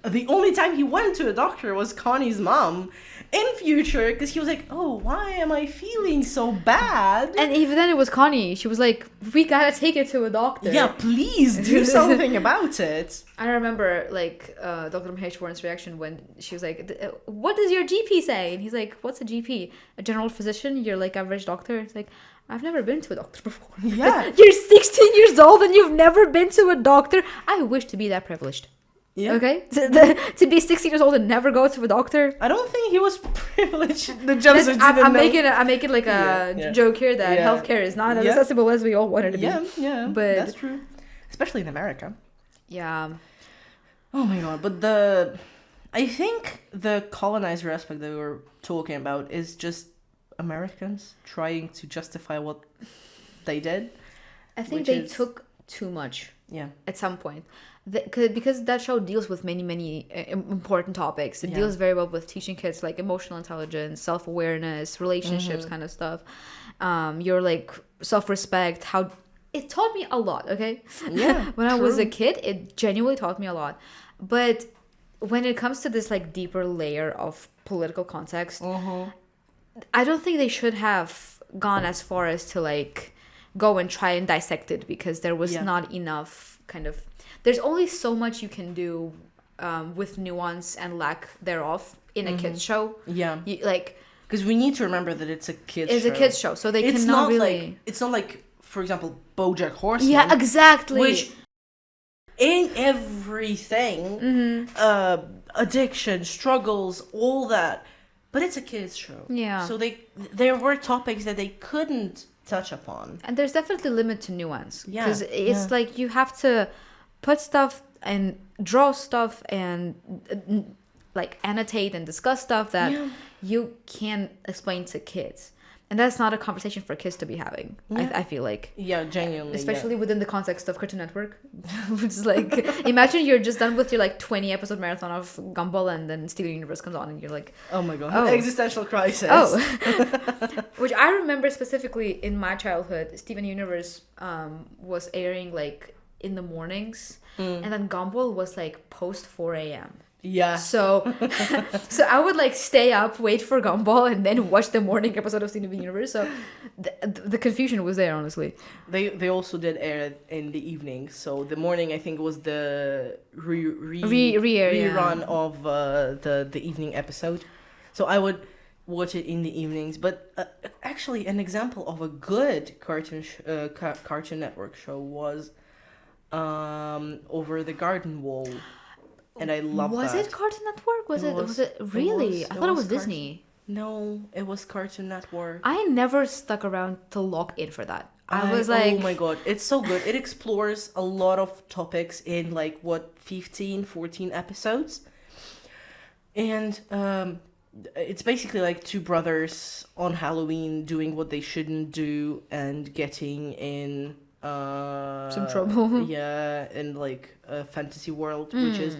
the only time he went to a doctor was Connie's mom in future. Because he was like, oh, why am I feeling so bad? And even then it was Connie. She was like, we gotta take it to a doctor. Yeah, please do something about it. I remember, like, Dr. Mahesh Warren's reaction when she was like, what does your GP say? And he's like, what's a GP? A general physician? You're like average doctor? It's like, I've never been to a doctor before. Yeah. You're 16 years old and you've never been to a doctor? I wish to be that privileged. Yeah. Okay? To be 16 years old and never go to a doctor? I don't think he was privileged. I'm making like a joke here that healthcare is not as accessible as we all want it to be. Yeah, but that's true. Especially in America. Yeah. Oh my god, but I think the colonizer aspect that we were talking about is just Americans trying to justify what they did. I think they took too much. Yeah. At some point. Because that show deals with many important topics. It deals very well with teaching kids like emotional intelligence, self-awareness, relationships, kind of stuff. Your like self-respect, how it taught me a lot, okay? Yeah. When I was a kid, it genuinely taught me a lot. But when it comes to this like deeper layer of political context, I don't think they should have gone as far as to like go and try and dissect it, because there was not enough kind of... There's only so much you can do with nuance and lack thereof in a kids show. Yeah. Like... Because we need to remember that it's a kids show. It's a kids show, so they cannot really... It's not like, for example, BoJack Horseman. Yeah, exactly. Which, in everything, addiction, struggles, all that... But it's a kids show. Yeah. So there were topics that they couldn't touch upon. And there's definitely a limit to nuance. Yeah. Because it's like you have to put stuff and draw stuff and like annotate and discuss stuff that you can explain to kids. And that's not a conversation for kids to be having, I feel like. Yeah, genuinely. Especially within the context of Cartoon Network. Which is like, imagine you're just done with your like 20 episode marathon of Gumball, and then Steven Universe comes on and you're like... Oh my god. Existential crisis. Oh. Which I remember specifically in my childhood, Steven Universe was airing like in the mornings. And then Gumball was like post 4 a.m. Yeah. So I would like stay up, wait for Gumball, and then watch the morning episode of Steven Universe. So the confusion was there, honestly. They also did air it in the evening. So the morning, I think, was the rerun of the evening episode. So I would watch it in the evenings. But actually, an example of a good Cartoon Network show was Over the Garden Wall. And I love that. Was it Cartoon Network? Was it really? I thought it was Disney. No, it was Cartoon Network. I never stuck around to lock in for that. I was like... Oh my god, it's so good. It explores a lot of topics in like, 14 episodes. And it's basically like two brothers on Halloween doing what they shouldn't do and getting in... some trouble. Yeah, in like a fantasy world, which is...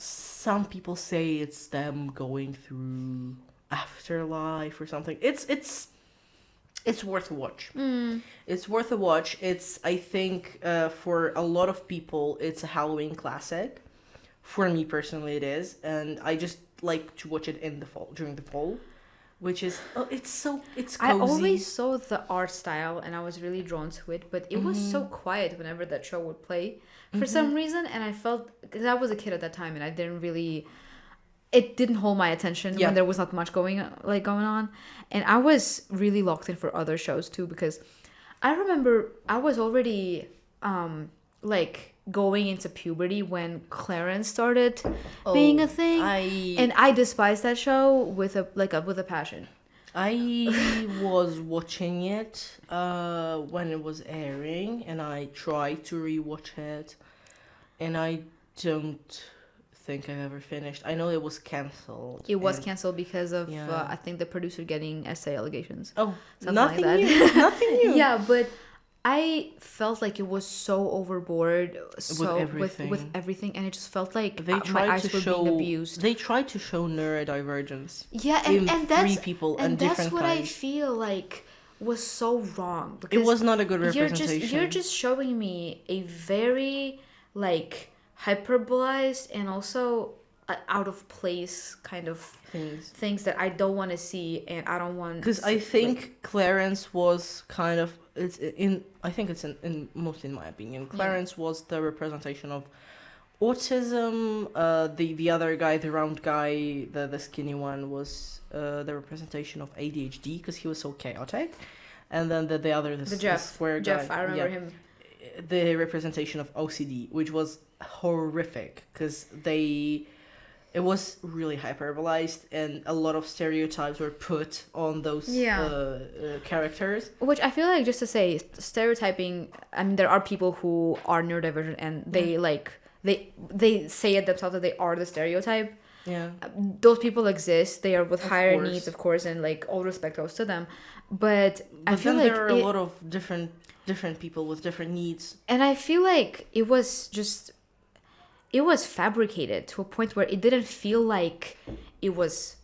Some people say it's them going through afterlife or something. It's worth a watch. It's worth a watch. It's, I think, for a lot of people, it's a Halloween classic. For me personally, it is, and I just like to watch it in the fall, during the fall, which is it's cozy. I always saw the art style and I was really drawn to it, but it was so quiet whenever that show would play for some reason, and I felt, because I was a kid at that time and I didn't really, it didn't hold my attention when there was not much going on, and I was really locked in for other shows too, because I remember I was already like going into puberty when Clarence started being a thing, and I despised that show with a passion. I was watching it when it was airing, and I tried to rewatch it, and I don't think I've ever finished. I know it was cancelled. It was cancelled because of Yeah. I think the producer getting essay allegations. Oh, Something nothing like that. new. Nothing new. Yeah, but I felt like it was so overboard, so everything. with everything, and it just felt like They my tried eyes to were show. being abused. They tried to show neurodivergence. Yeah, in and that's three people and and that's different what I kinds. feel like was so wrong. It Because was not a good representation. you're just showing me a very like hyperbolized and also out of place kind of things that I don't want to see, and I don't want. Because I think Clarence was kind of I think it's in mostly in my opinion. Clarence was the representation of autism. The other guy, the round guy, the skinny one, was the representation of ADHD because he was so chaotic. And then the other the Jeff square Jeff, guy, I remember him. The representation of OCD, which was horrific because it was really hyperbolized and a lot of stereotypes were put on those characters. Which I feel like, just to say, stereotyping, I mean, there are people who are neurodivergent and they they say it themselves that they are the stereotype. Yeah. Those people exist. They are with higher course. needs, of course, and like all respect goes to them. But I feel then like there are a lot of different people with different needs. And I feel like it was fabricated to a point where it didn't feel like it was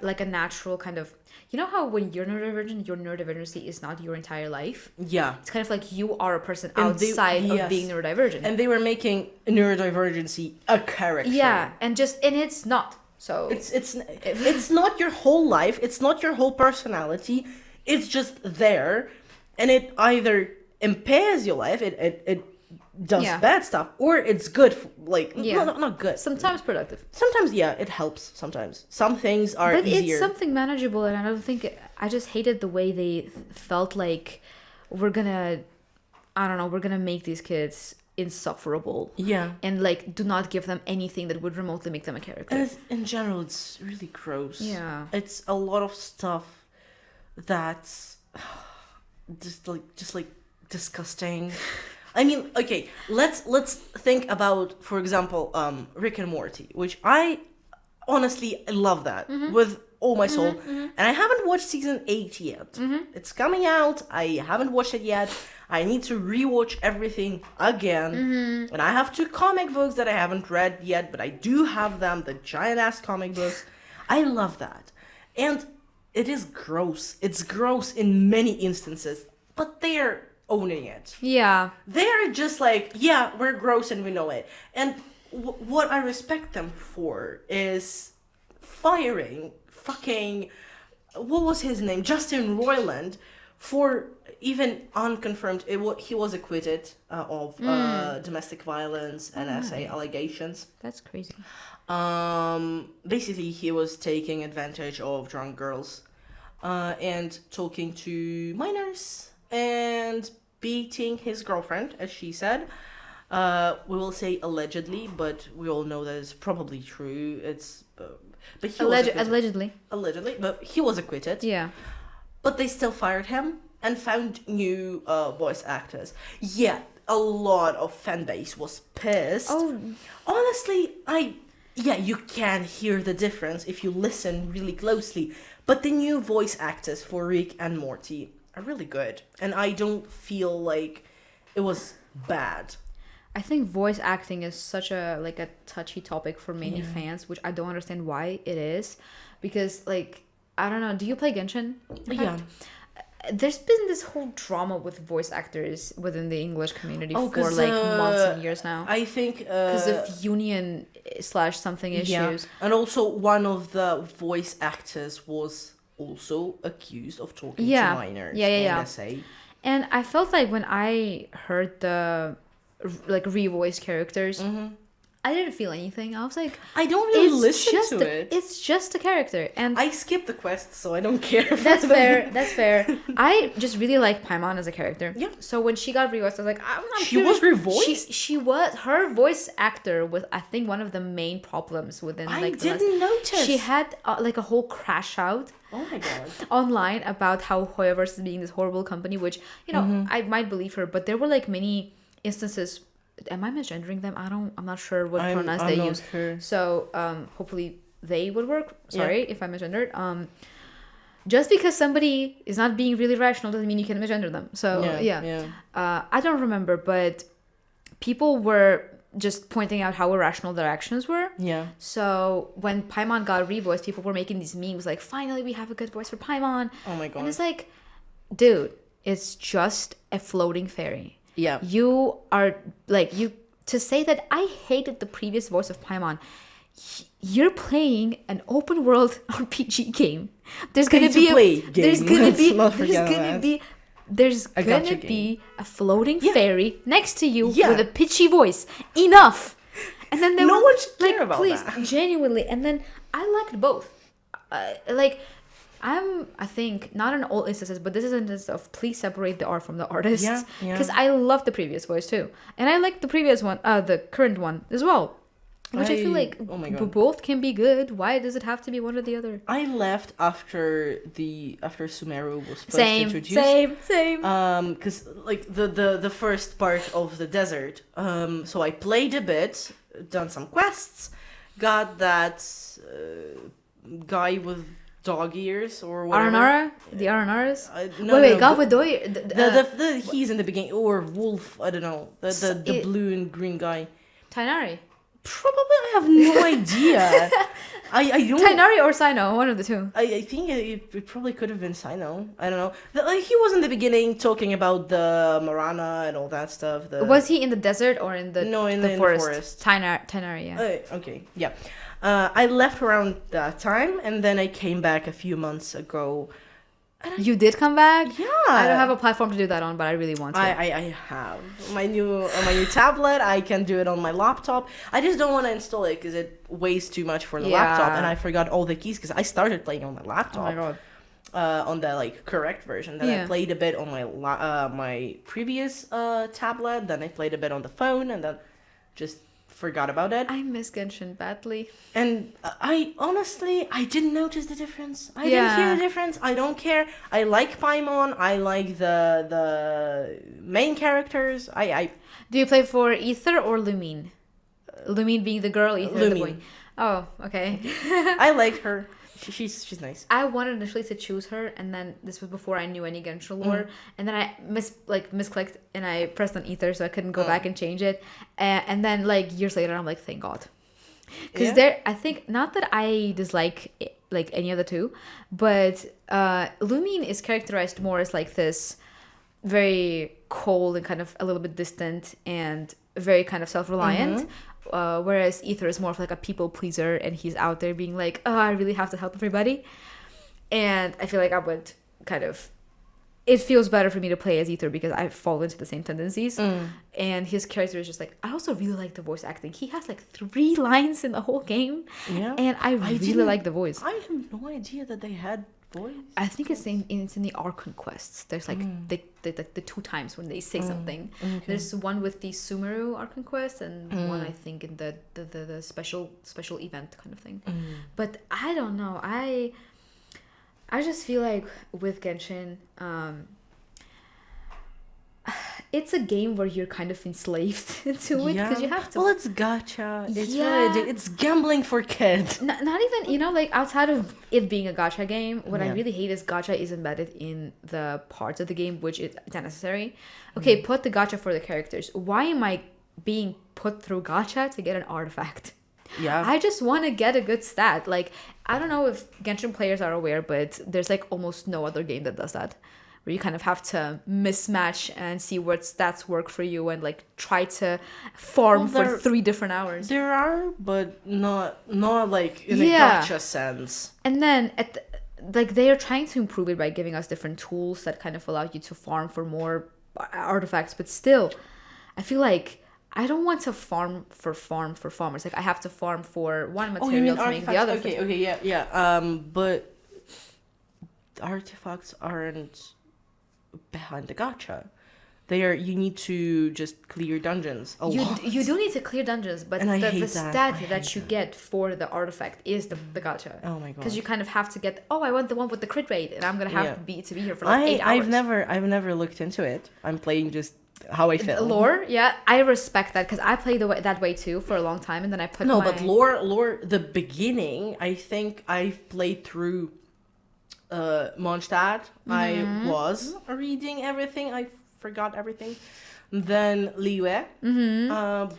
like a natural kind of, you know how when you're neurodivergent, your neurodivergency is not your entire life. Yeah. It's kind of like you are a person And outside of being neurodivergent. And they were making neurodivergency a character. Yeah, and it's not. So it's not your whole life. It's not your whole personality. It's just there, and it either impairs your life. It does bad stuff, or it's good. Not good. Sometimes productive. Sometimes it helps. Sometimes some things are but easier. It's something manageable, and I don't think I just hated the way they felt like we're gonna make these kids insufferable. Yeah. And like do not give them anything that would remotely make them a character. And in general, it's really gross. Yeah. It's a lot of stuff that's just like disgusting. I mean, okay, let's think about, for example, Rick and Morty, which I honestly love that with all my soul. And I haven't watched season 8 yet. It's coming out. I haven't watched it yet. I need to rewatch everything again. And I have 2 comic books that I haven't read yet, but I do have them, the giant ass comic books. I love that. And it is gross. It's gross in many instances, but they're owning it. Yeah. They're just like, yeah, we're gross and we know it. And what I respect them for is firing fucking, what was his name? Justin Roiland, for even unconfirmed, he was acquitted of domestic violence and SA allegations. That's crazy. Basically, he was taking advantage of drunk girls and talking to minors and beating his girlfriend, as she said. We will say allegedly, but we all know that it's probably true. It's but he was allegedly, but he was acquitted. Yeah. But they still fired him and found new voice actors. Yeah, a lot of fan base was pissed. Oh, honestly, you can hear the difference if you listen really closely. But the new voice actors for Rick and Morty are really good, and I don't feel like it was bad. I think voice acting is such a touchy topic for many fans, which I don't understand why it is, because I don't know. Do you play Genshin? Yeah. There's been this whole drama with voice actors within the English community for months and years now. I think because of union / something issues. Yeah. And also one of the voice actors was also accused of talking to minors in SA. And I felt like when I heard the revoiced characters, I didn't feel anything. I was like, I don't really listen to it. It's just a character, and I skip the quests, so I don't care. That's fair. That's fair. I just really like Paimon as a character. Yeah. So when she got revoiced, I was like, she was revoiced. She was, her voice actor was, I think, one of the main problems within. I didn't notice. She had a whole crash out. Oh my god. online about how Hoyoverse is being this horrible company, which, you know, I might believe her, but there were like many instances. Am I misgendering them? I'm not sure what pronouns they use. Sure. So hopefully they would work. Sorry if I misgendered. Just because somebody is not being really rational doesn't mean you can misgender them. So I don't remember, but people were just pointing out how irrational their actions were. Yeah. So when Paimon got revoiced, people were making these memes like, finally we have a good voice for Paimon. Oh my god. And it's like, dude, it's just a floating fairy. Yeah. You are like, to say that I hated the previous voice of Paimon, you're playing an open world RPG game. There's gonna be a floating fairy next to you with a pitchy voice. Enough. And then no one should care about please, that. Genuinely. And then I liked both. I think not in all instances, but this is an instance of please separate the art from the artist. Yeah. Because I love the previous voice too, and I like the previous one, the current one as well. Which I feel like both can be good. Why does it have to be one or the other? I left after Sumeru was first introduced. Same. Because like the first part of the desert. So I played a bit, done some quests, got that guy with dog ears or whatever. Aranara? The Aranaras? God with dog ears. He's in the beginning, or Wolf. I don't know. The blue and green guy. Tainari. Probably, I have no idea. I don't. Tainari or Sino, one of the two. I think it probably could have been Sino. I don't know. He was in the beginning talking about the Marana and all that stuff. Was he in the desert or in the forest? Tainari, yeah. Okay, yeah. I left around that time, and then I came back a few months ago. You did come back? Yeah. I don't have a platform to do that on, but I really want to. I have my new tablet. I can do it on my laptop. I just don't want to install it because it weighs too much for the laptop, and I forgot all the keys because I started playing on my laptop. Oh my god. On the correct version. Then I played a bit on my my previous tablet. Then I played a bit on the phone, and then just forgot about it. I miss Genshin badly. And I honestly didn't notice the difference. I didn't hear the difference. I don't care. I like Paimon. I like the main characters. Do you play for Ether or Lumine? Lumine being the girl, Ether the boy. Oh, okay. I like her. She's nice. I wanted initially to choose her, and then this was before I knew any Genshin lore, and then I misclicked and I pressed on Ether, so I couldn't go back and change it. And then years later, I'm like, thank God, because I think not that I dislike any of the two, but Lumine is characterized more as this very cold and kind of a little bit distant and very kind of self-reliant. Whereas Ether is more of a people pleaser, and he's out there being like, oh, I really have to help everybody. And I feel like I would it feels better for me to play as Ether because I fall into the same tendencies. And his character is just I also really like the voice acting. He has 3 lines in the whole game. Yeah. And I really like the voice. I have no idea that they had voice. I think it's in the Archon quests. There's the 2 times when they say something. Okay. There's one with the Sumeru Archon quest and one I think in the special event kind of thing. But I don't know. I just feel like with Genshin, it's a game where you're kind of enslaved to it because you have to. Well, it's gacha. It's gambling for kids. Not even, outside of it being a gacha game, what I really hate is gacha is embedded in the parts of the game, which is unnecessary. Okay, put the gacha for the characters. Why am I being put through gacha to get an artifact? Yeah. I just want to get a good stat. I don't know if Genshin players are aware, but there's almost no other game that does that, where you kind of have to mismatch and see what stats work for you and try to farm for 3 different hours. There are, but not in a gacha sense. And then they are trying to improve it by giving us different tools that kind of allow you to farm for more artifacts, but still, I feel I don't want to farm for farmers. I have to farm for one material to make the other. Okay, yeah. But artifacts aren't behind the gacha. you need to just clear dungeons a lot. You do need to clear dungeons, but the stat that you get for the artifact is the gacha. Oh my god! Because you kind of have to get. Oh, I want the one with the crit rate, and I'm gonna have to be here for like 8 hours. I've never looked into it. I'm playing just how I feel. Lore, yeah, I respect that because I played that way too for a long time, and then I put but lore. The beginning, I think I've played through Mondstadt. I was reading everything. I forgot everything. Then Liyue.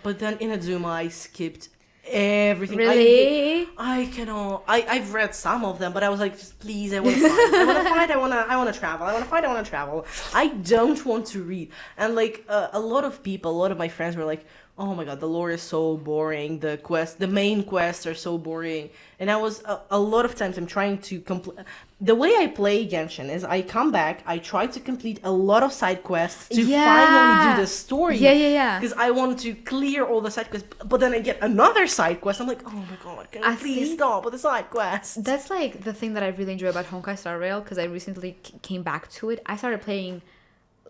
But then Inazuma, I skipped everything. Really? I cannot. I've read some of them, but I was like, just please, I want to fight. I want to fight. I want to travel. I want to fight. I want to travel. I don't want to read. And like a lot of my friends were like, oh my god, the lore is so boring. The main quests are so boring. And I was a lot of times I'm trying to complete. The way I play Genshin is I come back, I try to complete a lot of side quests to finally do the story. Yeah. Because I want to clear all the side quests, but then I get another side quest. I'm like, oh my god, can I please stop with the side quests? That's like the thing that I really enjoy about Honkai Star Rail, because I recently came back to it. I started playing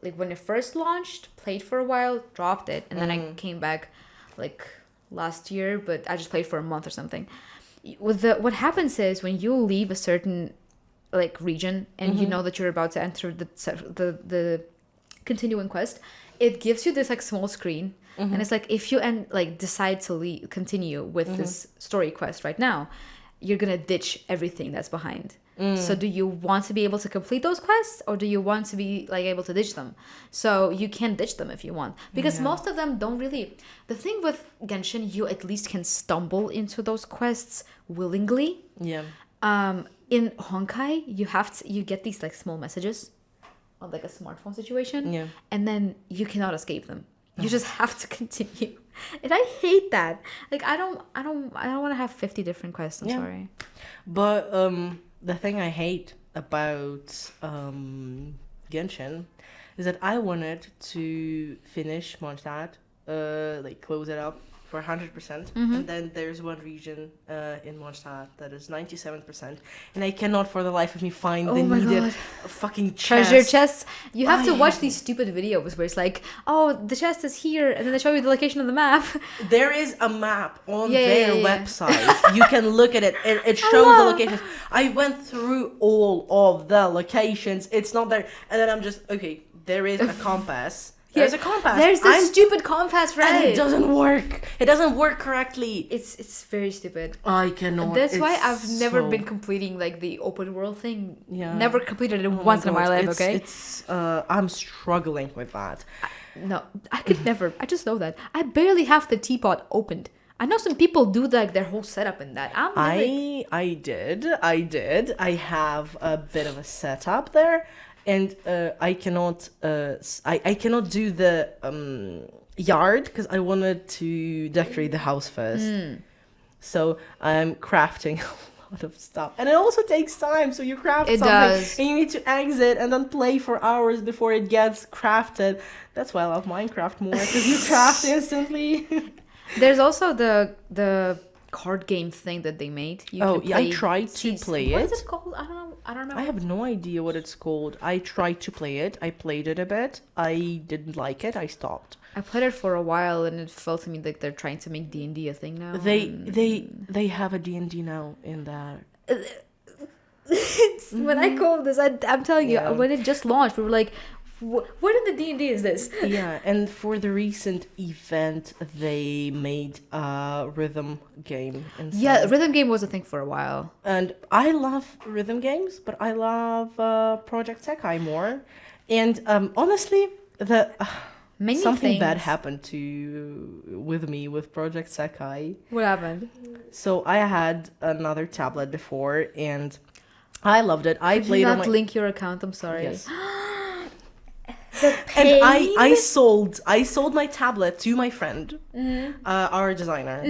like when it first launched, played for a while, dropped it, and then I came back like last year, but I just played for a month or something. What happens is when you leave a certain like region and you know that you're about to enter the continuing quest, it gives you this like small screen, and it's like if you decide to continue with this story quest right now, you're gonna ditch everything that's behind. So do you want to be able to complete those quests, or do you want to be like able to ditch them? So you can ditch them if you want, because most of them don't really. The thing with Genshin, you at least can stumble into those quests willingly. Yeah. In Honkai, you get these like small messages on like a smartphone situation, and then you cannot escape them. You just have to continue, and I hate that. Like I don't want to have 50 different quests. I'm sorry, but the thing I hate about Genshin is that I wanted to finish Mondstadt, like close it up for 100%, and then there's one region in Mondstadt that is 97%, and I cannot for the life of me find the needed fucking treasure chests. You have to watch these stupid videos where it's like, oh, the chest is here, and then they show you the location of the map. There is a map on their website. You can look at it. It shows the locations. I went through all of the locations. It's not there, and then I'm just okay. There is a compass. There's a compass. There's this stupid compass, right? And it doesn't work. It doesn't work correctly. It's very stupid. I cannot. That's why I've never been completing like the open world thing. Yeah. Never completed it once in my life. Okay. I'm struggling with that. I could never. I just know that I barely have the teapot opened. I know some people do like their whole setup in that. I did. I have a bit of a setup there. And I cannot I cannot do the yard because I wanted to decorate the house first. So I'm crafting a lot of stuff, and it also takes time. So you craft something, and you need to exit and then play for hours before it gets crafted. That's why I love Minecraft more, because you craft instantly. There's also the card game thing that they made. I tried to play it. What is it called? I don't know. I have no idea what it's called. I tried to play it. I played it a bit. I didn't like it. I stopped. I played it for a while, and it felt to me like they're trying to make D&D a thing now. They have a D&D now in that. When I called this, I'm telling you, when it just launched, we were like, what in the D&D is this? Yeah, and for the recent event, they made a rhythm game. Yeah, rhythm game was a thing for a while. And I love rhythm games, but I love Project Sekai more. And honestly, something bad happened with me with Project Sekai. What happened? So I had another tablet before, and I loved it. I played on link your account. I'm sorry. Yes. And I sold my tablet to my friend, our designer. I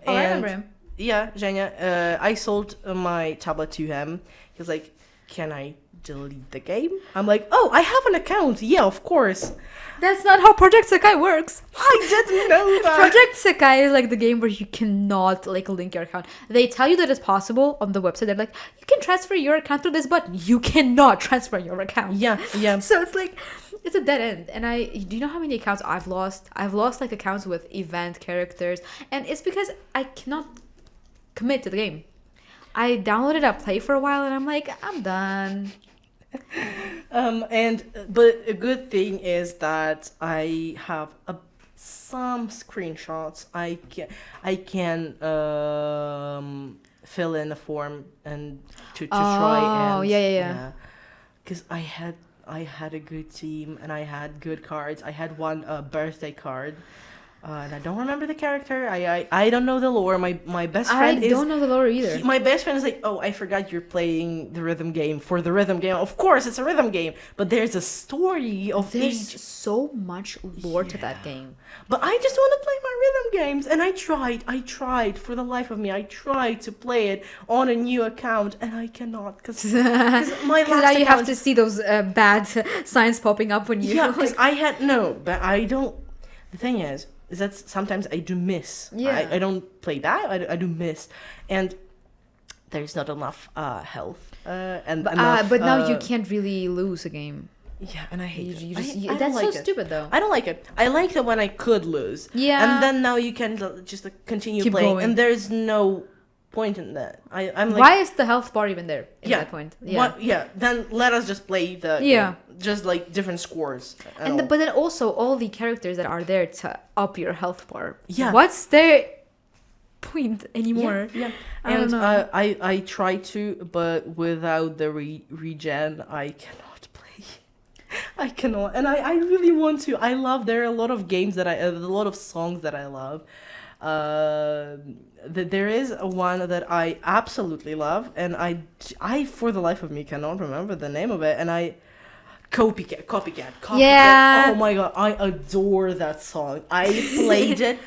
remember him. Yeah, Zhenya. I sold my tablet to him. He was like, "Can I delete the game?" I'm like, "Oh, I have an account. Yeah, of course." That's not how Project Sekai works. I didn't know that. Project Sekai is like the game where you cannot like link your account. They tell you that it's possible on the website. They're like, you can transfer your account through this button. You cannot transfer your account. Yeah. So it's like, it's a dead end. And do you know how many accounts I've lost? I've lost like accounts with event characters, and it's because I cannot commit to the game. I downloaded a play for a while, and I'm like, I'm done. But a good thing is that I have some screenshots. I can fill in a form and to try and yeah. Because I had a good team and I had good cards. I had one birthday card. And I don't remember the character. I don't know the lore. My best friend I don't know the lore either. My best friend is like, oh, I forgot you're playing the rhythm game for the rhythm game. Of course, it's a rhythm game, but there's a story of There's so much lore to that game. But I just want to play my rhythm games, and I tried for the life of me. I tried to play it on a new account, and I cannot because my last now you account, have to see those bad signs popping up when you. Yeah, because but I don't. The thing is that sometimes I do miss. Yeah. I don't play bad. I do miss, and there's not enough health. But now you can't really lose a game. Yeah, and I hate it. That's like so stupid, though. I don't like it. I liked it when I could lose. Yeah. And then now you can just continue Keep playing, going. and there's no point in that. I'm like, why is the health bar even there? At that point. Yeah. Then let us just play the game. Just like different scores. But then also all the characters that are there to up your health bar. Yeah. What's their point anymore? Yeah. I don't know. I try to, but without the regen, I cannot. I cannot, and I really want to. There are a lot of games a lot of songs that I love. There is one that I absolutely love, and I for the life of me cannot remember the name of it. And copycat. Yeah. Oh my god, I adore that song. I played it.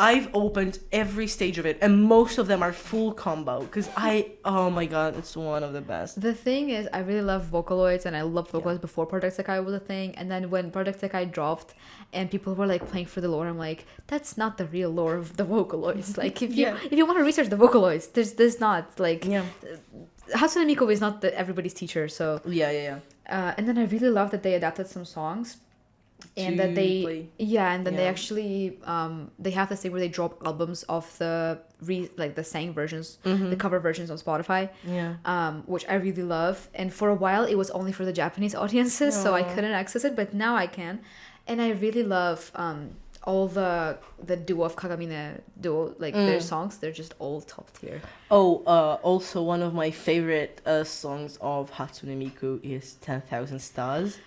I've opened every stage of it, and most of them are full combo because oh my god, it's one of the best. The thing is, I really love Vocaloids, and I loved Vocaloids before Project Sekai was a thing. And then when Project Sekai dropped, and people were like playing for the lore, I'm like, that's not the real lore of the Vocaloids. Like if you want to research the Vocaloids, there's not like Hatsune Miku is not everybody's teacher, so yeah. And then I really love that they adapted some songs. And that they they actually they have this thing where they drop albums of the the sang versions, the cover versions on Spotify, which I really love. And for a while it was only for the Japanese audiences, so I couldn't access it, but now I can. And I really love all the duo of Kagamine duo, their songs, they're just all top tier. Also one of my favorite songs of Hatsune Miku is 10,000 Stars.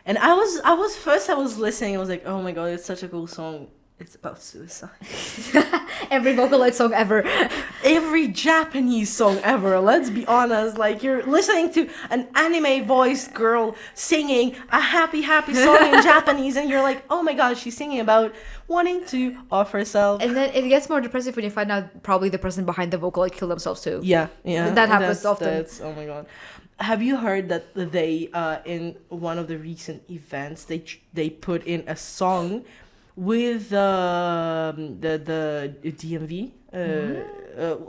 And I was listening, I was like, oh my god, it's such a cool song. It's about suicide. Every Vocaloid song ever. Every Japanese song ever, let's be honest. Like, you're listening to an anime voiced girl singing a happy song in Japanese, and you're like, oh my god, she's singing about wanting to off herself. And then it gets more depressive when you find out probably the person behind the Vocaloid killed themselves too. Yeah. That happens often. Oh my god. Have you heard that they in one of the recent events they put in a song with the DMV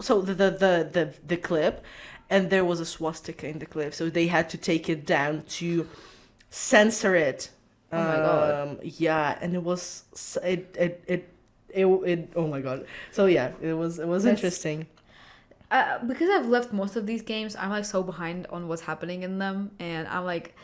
so the clip, and there was a swastika in the clip, so they had to take it down to censor it. Oh my god. Yeah, and it was it oh my god. So yeah, it was interesting. Because I've left most of these games, I'm like so behind on what's happening in them, and I'm like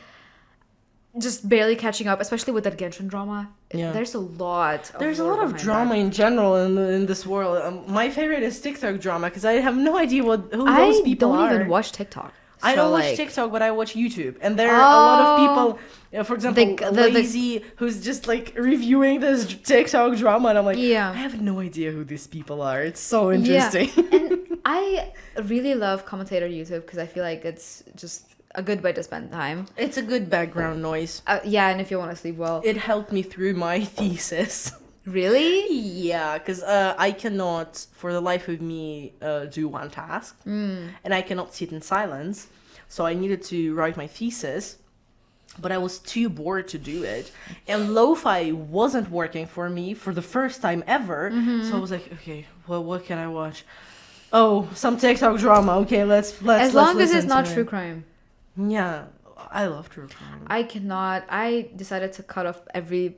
just barely catching up, especially with that Genshin drama. Yeah. There's a lot of drama in general in this world. My favorite is TikTok drama because I have no idea who those people are. I don't even watch TikTok. I don't watch TikTok, but I watch YouTube, and there are a lot of people. For example, Lazy, who's just like reviewing this TikTok drama, and I'm like, I have no idea who these people are. It's so interesting. And I really love commentator YouTube because I feel like it's just a good way to spend time. It's a good background noise. And if you want to sleep well. It helped me through my thesis. Really? Yeah, because I cannot, for the life of me, do one task. And I cannot sit in silence. So I needed to write my thesis, but I was too bored to do it. And lo-fi wasn't working for me for the first time ever. So I was like, okay, well, what can I watch? Oh, some TikTok drama. Okay, let's as long as it's not true crime. Yeah. I love true crime. I cannot. I decided to cut off every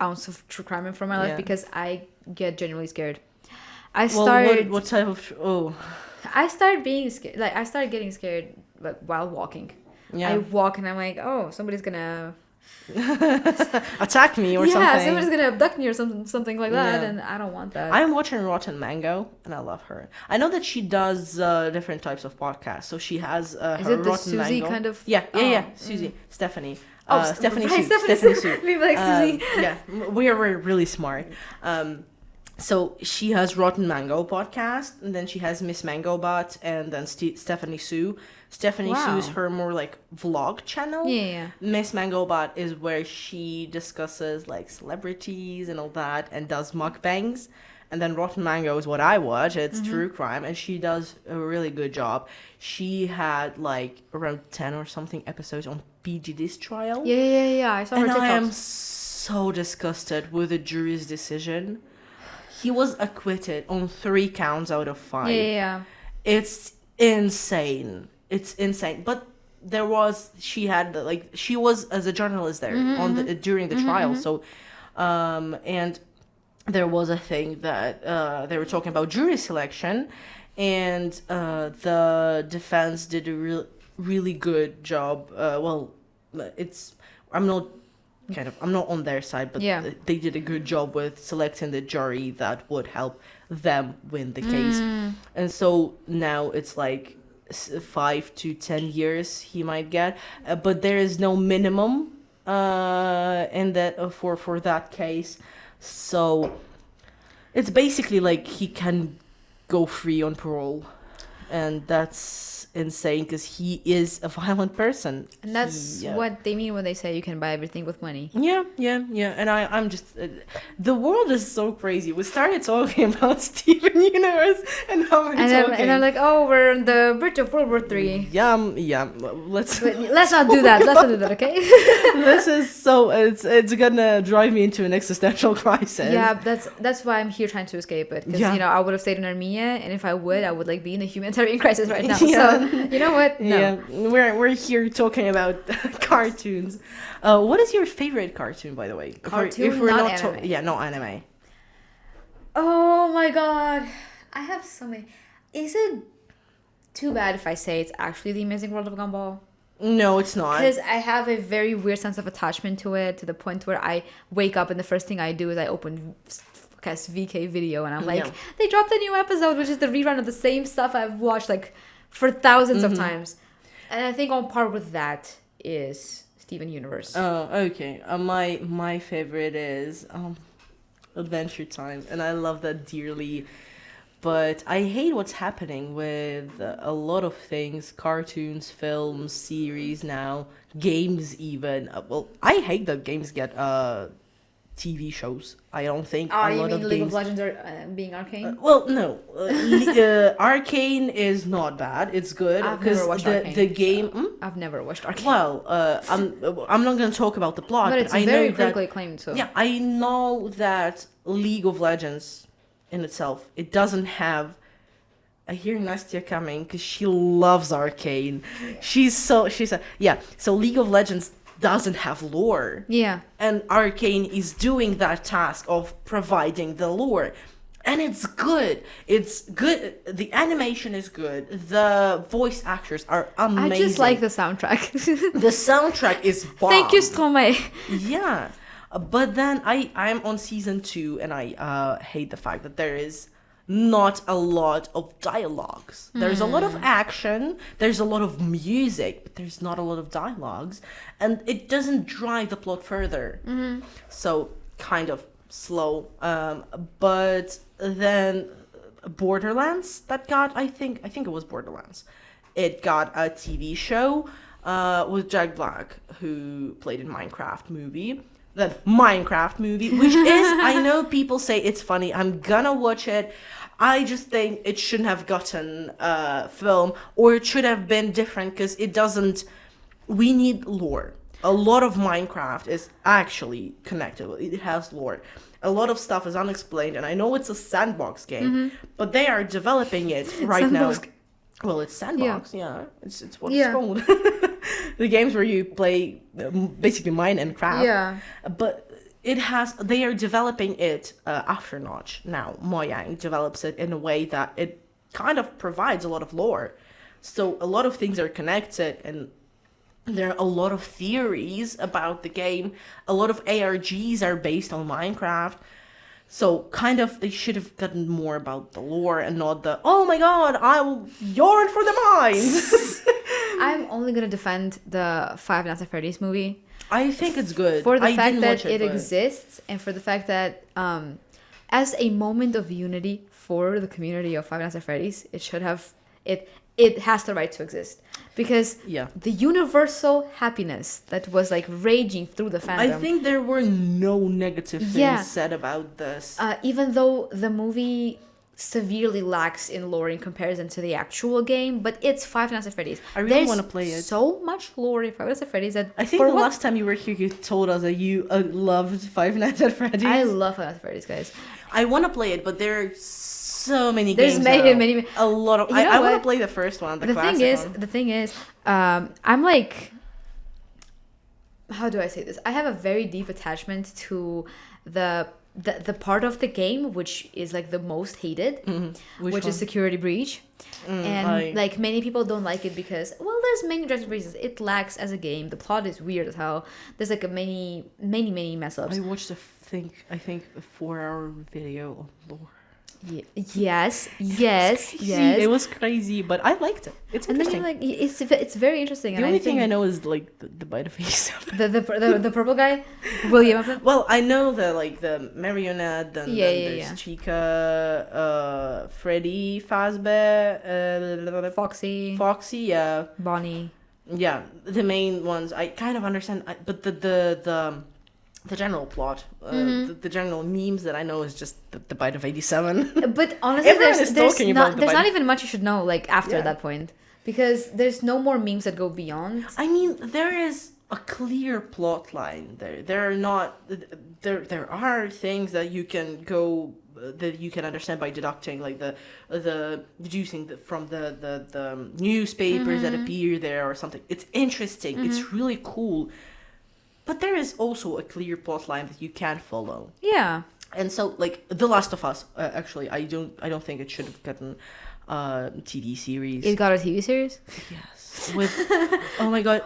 ounce of true crime from my life because I get genuinely scared. I started. What type of? I started being scared. Like I started getting scared, while walking. Yeah. I walk and I'm like, oh, somebody's gonna attack me or something. Yeah, somebody's gonna abduct me or something like that, and I don't want that. I'm watching Rotten Mango, and I love her. I know that she does different types of podcasts. So she has her Is it the Rotten Susie Mango. kind of? Yeah. Susie, Stephanie. Stephanie right, Sue. Stephanie Sue. People like Susie. Yeah, we're really smart. So she has Rotten Mango podcast, and then she has Miss Mango Bot, and then Stephanie Sue. Stephanie Sue's her more like vlog channel. Yeah. Miss Mango Bot is where she discusses like celebrities and all that, and does mukbangs. And then Rotten Mango is what I watch. It's true crime, and she does a really good job. She had like around 10 or something episodes on P. Diddy's trial. Yeah. I saw her TikToks. And I am so disgusted with the jury's decision. He was acquitted on 3 counts out of 5. Yeah. It's insane. But she was as a journalist there during the trial. So, and there was a thing that they were talking about jury selection, and the defense did a really good job. I'm not on their side, but they did a good job with selecting the jury that would help them win the case. And so now it's like 5 to 10 years he might get, but there is no minimum in that for that case. So it's basically like he can go free on parole, and that's insane because he is a violent person. And that's what they mean when they say you can buy everything with money. Yeah. And I'm just the world is so crazy. We started talking about Steven Universe and how we're talking. And I'm like, oh, we're on the bridge of World War III. Yeah. Let's not do that. Let's not do that, okay? This is so it's gonna drive me into an existential crisis. Yeah, that's why I'm here trying to escape it. Because I would have stayed in Armenia, and if I would like be in a humanitarian crisis right now. So you know what? No. Yeah, we're here talking about cartoons. What is your favorite cartoon, by the way? Cartoon, if we're not not anime. Not anime. Oh my god, I have so many. Is it too bad if I say it's actually The Amazing World of Gumball? No, it's not. Because I have a very weird sense of attachment to it, to the point where I wake up and the first thing I do is I open VK video and I'm like, they dropped a new episode, which is the rerun of the same stuff I've watched like for thousands of times. And I think on par with that is Steven Universe. Oh, okay. My favorite is Adventure Time, and I love that dearly. But I hate what's happening with a lot of things, cartoons, films, series now, games even. I hate that games get TV shows. I don't think a lot of League games... of Legends are being Arcane? No. Arcane is not bad. It's good. I've never watched Arcane. The game... I've never watched Arcane. Well, I'm not going to talk about the plot. But it's very critically acclaimed, so... Yeah, I know that League of Legends in itself, it doesn't have... I hear Nastia coming because she loves Arcane. So League of Legends doesn't have lore. Yeah. And Arcane is doing that task of providing the lore. And it's good. It's good. The animation is good. The voice actors are amazing. I just like the soundtrack. The soundtrack is bomb. Thank you, Stromae. Yeah. But then I'm on season 2, and I hate the fact that there is not a lot of dialogues. There's a lot of action, there's a lot of music, but there's not a lot of dialogues, and it doesn't drive the plot further. So kind of slow. But then Borderlands, that got, I think it was Borderlands. It got a TV show with Jack Black, who played in Minecraft movie. That Minecraft movie, which is, I know people say it's funny. I'm gonna watch it. I just think it shouldn't have gotten film, or it should have been different, because it doesn't. We need lore. A lot of Minecraft is actually connected. It has lore. A lot of stuff is unexplained, and I know it's a sandbox game, but they are developing it right now. Well, it's sandbox, yeah. It's what it's called. the games where you play basically mine and craft. Yeah. But they are developing it after Notch now. Mojang develops it in a way that it kind of provides a lot of lore. So a lot of things are connected, and there are a lot of theories about the game. A lot of ARGs are based on Minecraft. So kind of they should have gotten more about the lore and not the, oh my god, I will yearn for the mines. I'm only going to defend the Five Nights at Freddy's movie. I think it's good. For the fact that it exists, and for the fact that as a moment of unity for the community of Five Nights at Freddy's, it should have... It has the right to exist. Because the universal happiness that was like raging through the fandom... I think there were no negative things said about this. Even though the movie severely lacks in lore in comparison to the actual game, but it's Five Nights at Freddy's. I really want to play it. So much lore in Five Nights at Freddy's that... I think the last time you were here, you told us that you loved Five Nights at Freddy's. I love Five Nights at Freddy's, guys. I want to play it, but there are so many games. There's many. A lot of... I want to play the first one, the classic one. The thing is, I'm like... How do I say this? I have a very deep attachment to the part of the game which is like the most hated, which is Security Breach. And like many people don't like it because, well, there's many different reasons. It lacks as a game. The plot is weird as hell. There's like many mess ups. I watched I think a 4-hour video on lore. Yes. It was crazy, but I liked it. It's interesting. And then, like, it's very interesting. The only thing I know is like the by the face. the purple guy, William. Well, I know the marionette, and then there's Chica, Freddy Fazbear, Foxy, yeah, Bonnie. Yeah, the main ones I kind of understand, but the general plot, the general memes that I know is just the Bite of 87. But honestly, there's not even much you should know like after that point, because there's no more memes that go beyond. I mean, there is a clear plot line there. There are things that you can go that you can understand by deducting, like deducing from the newspapers that appear there or something. It's interesting. It's really cool. But there is also a clear plot line that you can follow. Yeah. And so, like, The Last of Us, actually, I don't think it should have gotten a TV series. It got a TV series? Yes. With, oh my god,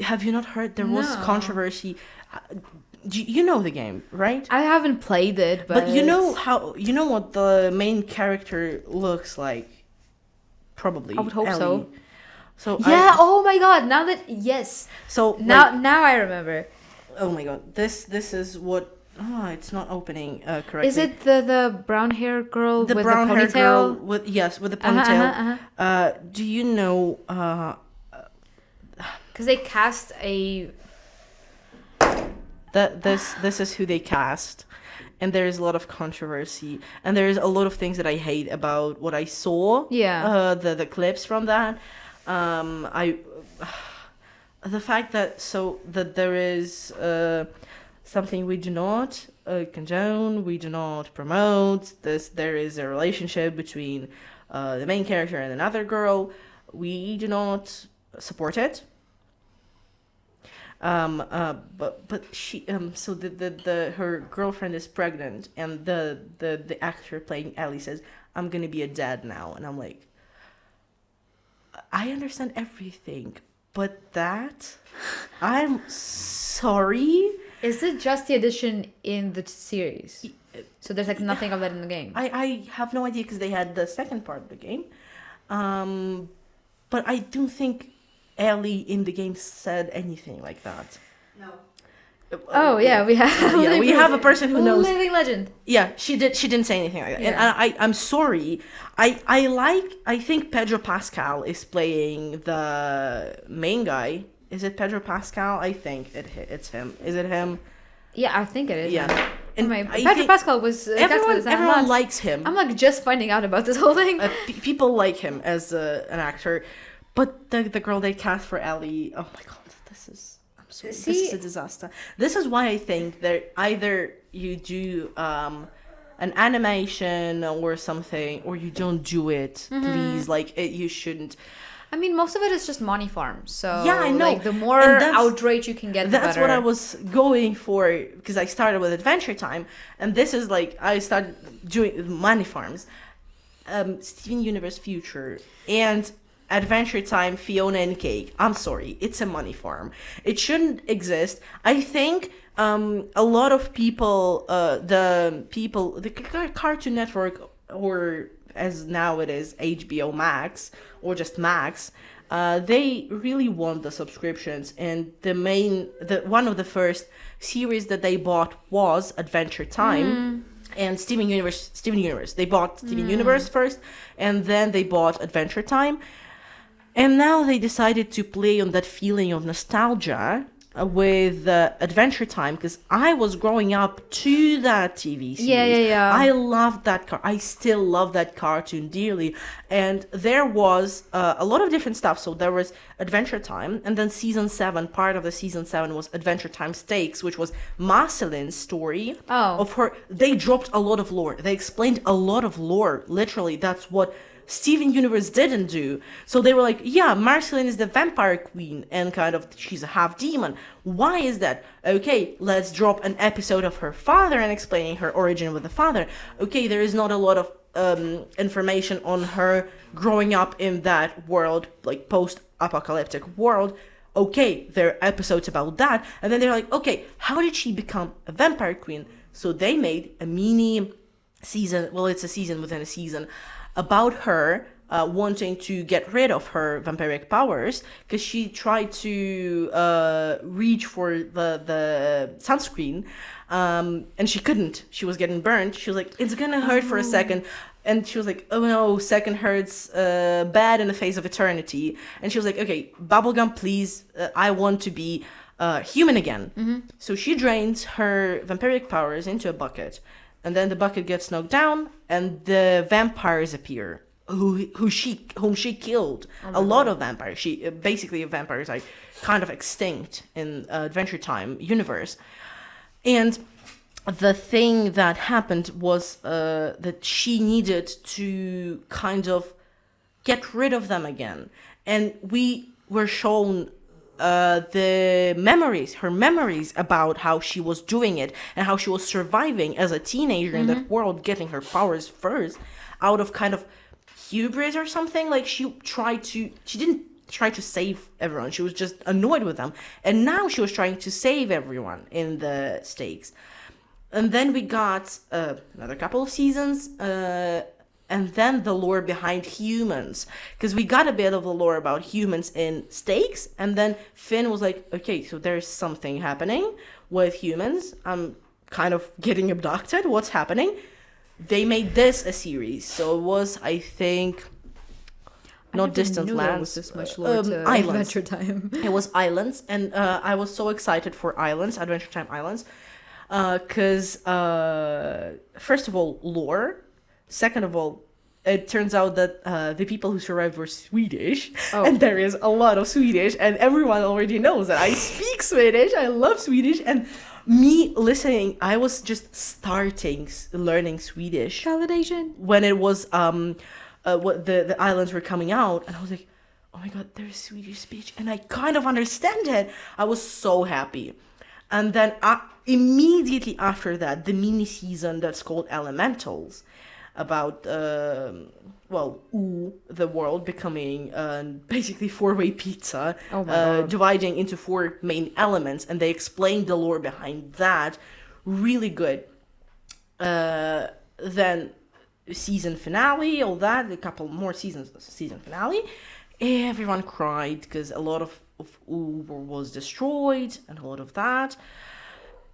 have you not heard? There was controversy. You know the game, right? I haven't played it, but you know what the main character looks like? Probably. I would hope so. So oh my god, now that so now I remember. Oh my god, this is what it's not opening correctly. Is it the brown hair girl with the ponytail? Girl with the ponytail. Do you know because they cast a this is who they cast, and there is a lot of controversy, and there is a lot of things that I hate about what I saw. Yeah. The clips from that. The fact that there is something we do not condone, we do not promote. There is a relationship between the main character and another girl. We do not support it. But she so her girlfriend is pregnant, and the actor playing Ellie says, "I'm gonna be a dad now," and I'm like, I understand everything, but I'm sorry. Is it just the addition in the series? So there's like nothing of that in the game? I have no idea because they had the second part of the game. But I don't think Ellie in the game said anything like that. No. Oh yeah, we have a person who knows. Living legend. Yeah, she didn't say anything like that. Yeah. And I'm sorry. I think Pedro Pascal is playing the main guy. Is it Pedro Pascal? I think it's him. Is it him? Yeah, I think it is. Yeah. And Pedro Pascal was everyone likes him. I'm like just finding out about this whole thing. People like him as an actor, but the girl they cast for Ellie. Oh my god, this is a disaster. This is why I think that either you do an animation or something, or you don't do it. Please, like you shouldn't. I mean, most of it is just money farms. So yeah, I know. Like, the more outrage you can get, the that's better. what I was going for, because I started with Adventure Time, and this is like I started doing money farms, Steven Universe Future, and Adventure Time Fiona and Cake. I'm sorry, it's a money farm. It shouldn't exist. I think a lot of people, the Cartoon Network, or as now it is HBO Max, or just Max, they really want the subscriptions, and one of the first series that they bought was Adventure Time. And Steven Universe. They bought Steven Universe first, and then they bought Adventure Time. And now they decided to play on that feeling of nostalgia with Adventure Time, because I was growing up to that TV series. Yeah. I loved that I still love that cartoon dearly. And there was a lot of different stuff. So there was Adventure Time, and then season 7, part of the season 7 was Adventure Time Stakes, which was Marceline's story of her. They dropped a lot of lore. They explained a lot of lore. Literally, that's what Steven Universe didn't do. So they were like, yeah, Marceline is the vampire queen, and kind of she's a half demon. Why is that? Okay, let's drop an episode of her father and explaining her origin with the father. Okay, there is not a lot of information on her growing up in that world, like post-apocalyptic world. Okay, there are episodes about that. And then they're like, okay, how did she become a vampire queen? So they made a mini season, well, it's a season within a season, about her wanting to get rid of her vampiric powers, because she tried to reach for the sunscreen, and she couldn't. She was getting burned. She was like, it's gonna hurt for a second. And she was like, oh no, second hurts bad in the face of eternity. And she was like, okay, bubblegum, please, I want to be human again. So she drains her vampiric powers into a bucket. And then the bucket gets knocked down, and the vampires appear, whom she killed. A lot of vampires. Basically, vampires are kind of extinct in Adventure Time universe. And the thing that happened was that she needed to kind of get rid of them again. And we were shown her memories about how she was doing it and how she was surviving as a teenager in that world, getting her powers first, out of kind of hubris or something. Like she didn't try to save everyone. She was just annoyed with them. And now she was trying to save everyone in the stakes. And then we got another couple of seasons, and then the lore behind humans, because we got a bit of the lore about humans in Stakes, and then Finn was like, okay, so there's something happening with humans. I'm kind of getting abducted. What's happening? They made this a series. So it was, I think, not Distant Lands. There was this much lore to Islands. Adventure Time. It was Islands, and I was so excited for Adventure Time Islands, because first of all, lore. Second of all, it turns out that the people who survived were Swedish, and there is a lot of Swedish, and everyone already knows that I speak Swedish. I love Swedish, and me listening, I was just starting learning Swedish. Validation. When it was what the islands were coming out, and I was like, oh my god, there's Swedish speech, and I kind of understand it. I was so happy. And then immediately after that, the mini season that's called Elementals, about the world becoming basically 4-way pizza, dividing into 4 main elements, and they explained the lore behind that really good. Then season finale, all that, a couple more season finale, everyone cried because a lot of was destroyed and a lot of that.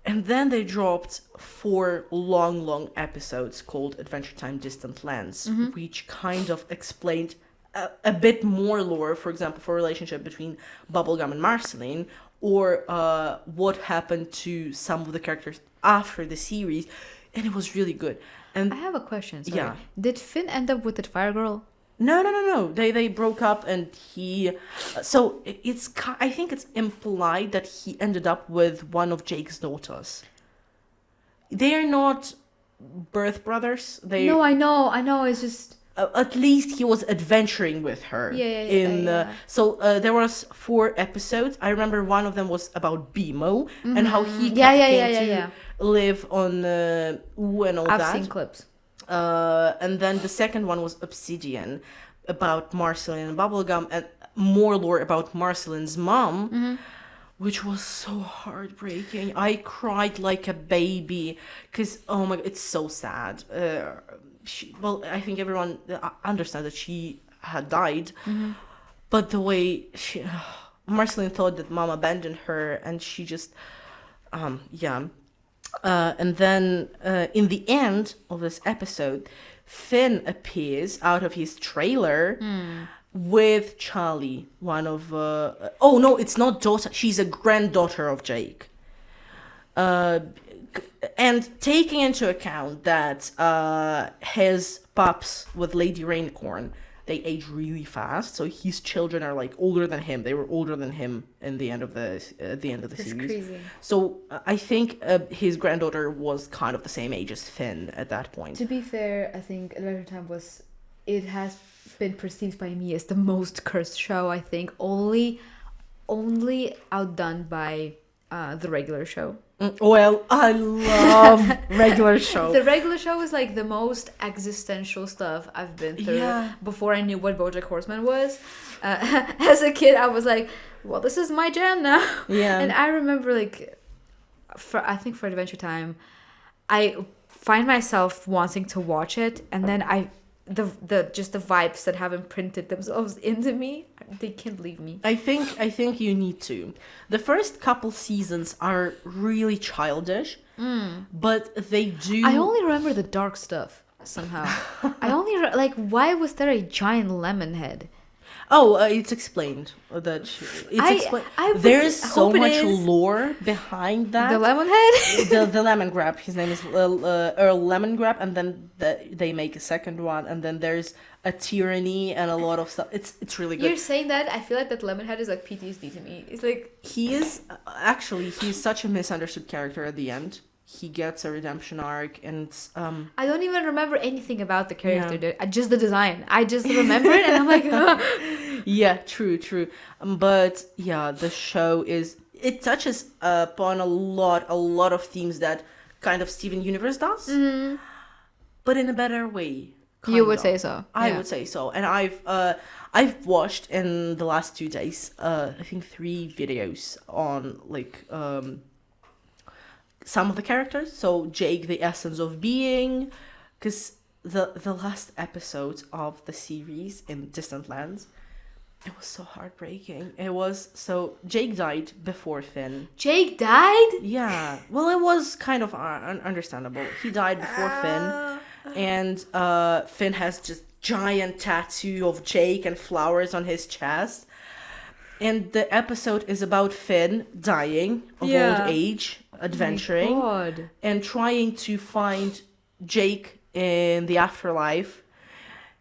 And then they dropped 4 long episodes called Adventure Time Distant Lands, which kind of explained a bit more lore, for example, for a relationship between Bubblegum and Marceline, or what happened to some of the characters after the series. And it was really good. And I have a question. Sorry. Yeah. Did Finn end up with that fire girl? No. They broke up, and he. So I think it's implied that he ended up with one of Jake's daughters. They are not birth brothers. No, I know. It's just. at least he was adventuring with her. So there was 4 episodes. I remember one of them was about BMO and how he came to live on Ooh and all that. I've seen clips. And then the second one was Obsidian, about Marceline and Bubblegum, and more lore about Marceline's mom, which was so heartbreaking. I cried like a baby because, oh my God, it's so sad. I think everyone understands that she had died, but the way Marceline thought that mom abandoned her, and she just, and then in the end of this episode, Finn appears out of his trailer with Charlie, one of oh no, it's not daughter, she's a granddaughter of Jake. And taking into account that his pups with Lady Raincorn, they age really fast, so his children are like older than him. They were older than him in the end of the series. Crazy. So I think his granddaughter was kind of the same age as Finn at that point. To be fair, I think Adventure Time it has been perceived by me as the most cursed show. I think only outdone by the regular show. Well, I love regular show. The regular show is like the most existential stuff I've been through before I knew what BoJack Horseman was. As a kid, I was like, well, this is my jam now. Yeah. And I remember I think for Adventure Time, I find myself wanting to watch it, and then the vibes that have imprinted themselves into me, they can't leave me. I think you need to. The first couple seasons are really childish, but they do. I only remember the dark stuff somehow. I only why was there a giant lemon head? Oh, it's explained that there's so much lore behind that. The lemon head, the lemon grab. His name is Earl Lemon Grab, and then they make a second one, and then there's a tyranny and a lot of stuff. It's really good. You're saying that, I feel like that lemon head is like PTSD to me. It's like he's such a misunderstood character at the end. He gets a redemption arc, and I don't even remember anything about the character. Just the design. I just remember it, and I'm like, yeah, true. But yeah, the show it touches upon a lot of themes that kind of Steven Universe does, but in a better way. You would say so. I would say so, and I've watched in the last 2 days, I think 3 videos on some of the characters. So Jake, the essence of being, because the last episode of the series in Distant Lands, it was so heartbreaking. Jake died before Finn. Jake died? Yeah. Well, it was kind of understandable. He died before Finn, and Finn has just giant tattoo of Jake and flowers on his chest. And the episode is about Finn dying of old age, adventuring, and trying to find Jake in the afterlife.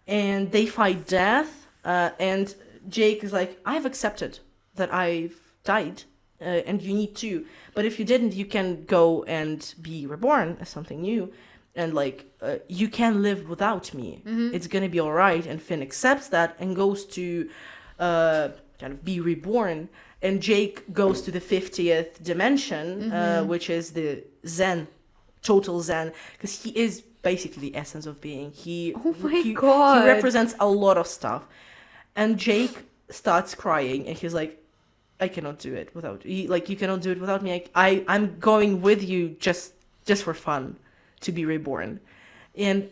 And they fight death, and Jake is like, I've accepted that I've died, and you need to. But if you didn't, you can go and be reborn as something new. And you can live without me. It's going to be all right. And Finn accepts that and goes to kind of be reborn, and Jake goes to the 50th dimension, which is the Zen, total Zen, because he is basically the essence of being. He represents a lot of stuff, and Jake starts crying, and he's like, I cannot do it without you. You cannot do it without me. I'm going with you just for fun, to be reborn, and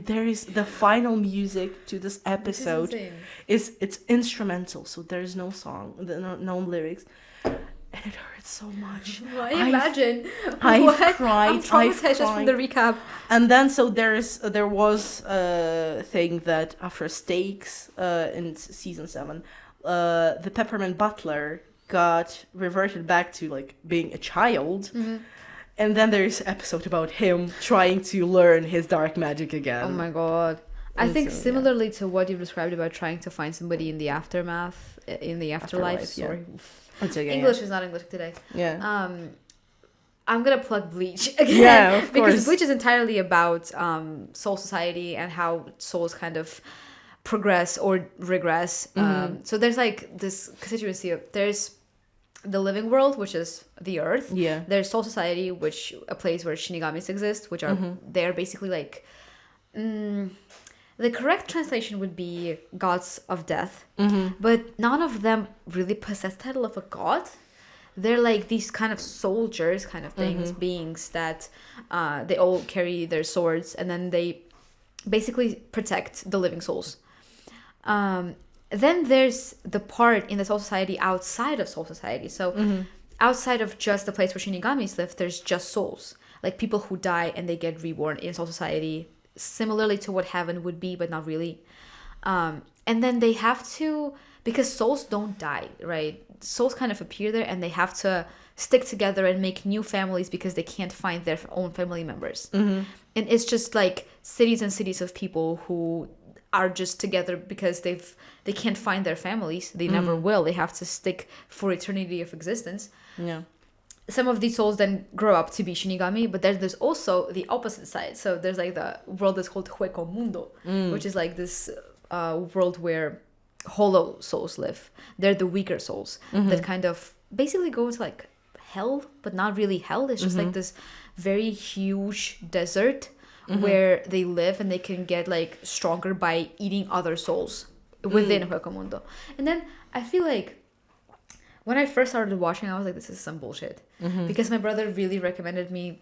there is the final music to this episode. It's instrumental, so there's no song, no lyrics, and it hurts so much. I imagine. I cried. Just from the recap. And then there was a thing that after Stakes in season 7, the Peppermint Butler got reverted back to being a child. And then there's an episode about him trying to learn his dark magic again. Oh my god. I think similarly to what you've described about trying to find somebody in the aftermath, in the afterlife. Sorry. It's okay, English is not English today. Yeah. I'm gonna plug Bleach again. Yeah, of because course. Bleach is entirely about Soul Society and how souls kind of progress or regress. So there's like this constituency of there's the living world, which is the earth. Yeah. There's Soul Society, which a place where shinigamis exist, which are they're basically like the correct translation would be gods of death, but none of them really possess the title of a god. They're like these kind of soldiers kind of things, beings that they all carry their swords and then they basically protect the living souls. Then there's the part in the Soul Society outside of Soul Society. So outside of just the place where shinigamis live, there's just souls. Like people who die and they get reborn in Soul Society, similarly to what heaven would be, but not really. And then they have to, because souls don't die, right? Souls kind of appear there and they have to stick together and make new families because they can't find their own family members. And it's just like cities and cities of people who are just together because they can't find their families. They never will. They have to stick for eternity of existence. Yeah. Some of these souls then grow up to be shinigami, but there's also the opposite side. So there's like the world that's called Hueco Mundo, which is like this world where hollow souls live. They're the weaker souls that kind of basically go into like hell, but not really hell. It's just like this very huge desert where they live and they can get like stronger by eating other souls within Hueco Mundo. And then I feel like when I first started watching, I was like, this is some bullshit. Because my brother really recommended me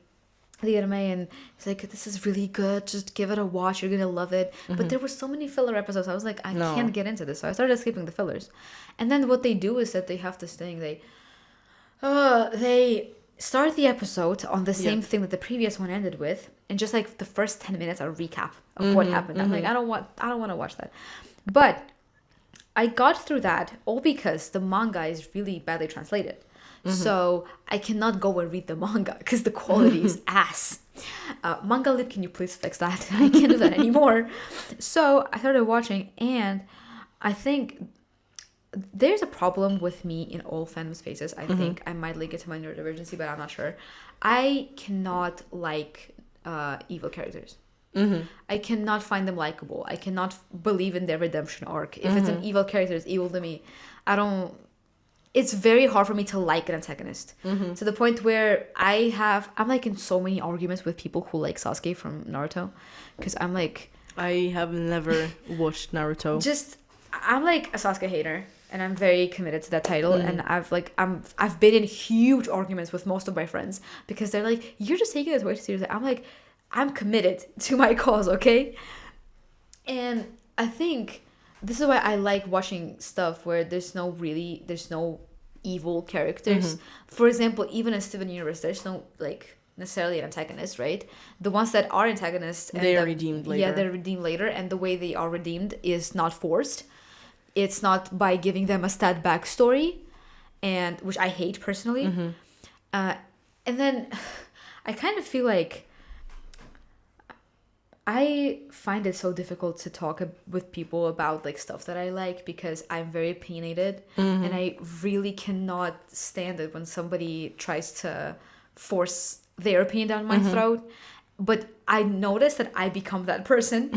the anime and he's like, this is really good. Just give it a watch. You're going to love it. But there were so many filler episodes. I was like, I can't get into this. So I started skipping the fillers. And then what they do is that they have this thing. They start the episode on the same thing that the previous one ended with. And just like the first 10 minutes are a recap of what happened. I'm like, I don't want to watch that. But I got through that all because the manga is really badly translated. So I cannot go and read the manga because the quality is ass. Manga Lib, can you please fix that? I can't do that anymore. So I started watching and I think there's a problem with me in all fandom spaces. I think I might link it to my neurodivergency, but I'm not sure. I cannot like evil characters. I cannot find them likable. I cannot believe in their redemption arc. If it's an evil character, it's evil to me. It's very hard for me to like an antagonist. To the point where I'm like in so many arguments with people who like Sasuke from Naruto. Because I'm like... I have never watched Naruto. I'm like a Sasuke hater. And I'm very committed to that title. And I've been in huge arguments with most of my friends. Because they're like, you're just taking this way too seriously. I'm like, I'm committed to my cause, okay? And I think... this is why I like watching stuff where there's no evil characters. For example, even in Steven Universe, there's no like necessarily an antagonist, right? The ones that are antagonists, they are redeemed later. Yeah, they're redeemed later, and the way they are redeemed is not forced. It's not by giving them a stat backstory, and which I hate personally. And then I kind of feel like I find it so difficult to talk with people about like stuff that I like because I'm very opinionated and I really cannot stand it when somebody tries to force their opinion down my throat. But I notice that I become that person.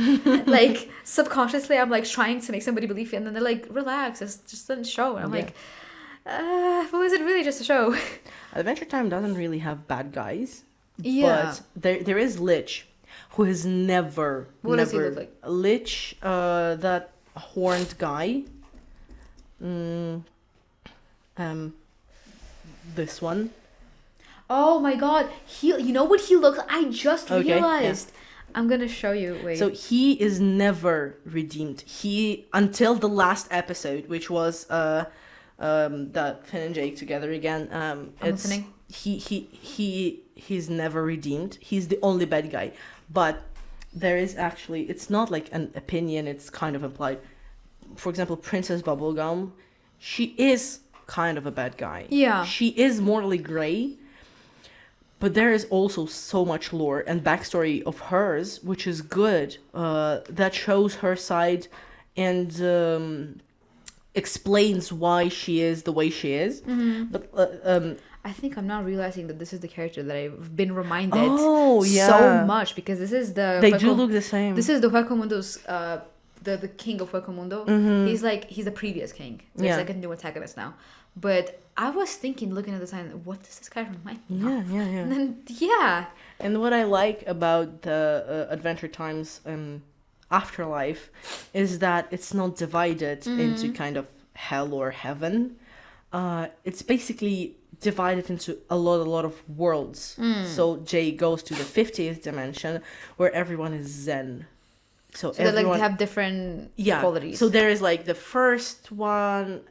Like subconsciously, I'm like trying to make somebody believe it, and then they're like, "Relax, it's just a show." And I'm like, "But is it really just a show?" Adventure Time doesn't really have bad guys. Yeah, but there is Lich. Who has never... What does he look like? Lich, that horned guy. This one. Oh my god. You know what he looks like? I just realized. Yeah. I'm gonna show you. Wait. So he is never redeemed. Until the last episode, which was that Finn and Jake together again. I'm listening. He's never redeemed. He's the only bad guy. But there is actually, it's not like an opinion, it's kind of implied. For example, Princess Bubblegum, she is kind of a bad guy. Yeah. She is morally gray, but there is also so much lore and backstory of hers, which is good, that shows her side and explains why she is the way she is. Mm-hmm. But I think I'm now realizing that this is the character that I've been reminded so much, because this is the they do look the same. This is the Huecomundo's the king of Huecomundo. He's the previous king. There's like a new antagonist now. But I was thinking, looking at the sign, what does this guy remind me of? And then, And what I like about the Adventure Time's afterlife is that it's not divided into kind of hell or heaven. It's basically divided into a lot of worlds. So Jay goes to the 50th dimension where everyone is Zen. So everyone, they have different qualities. So there is like the first one,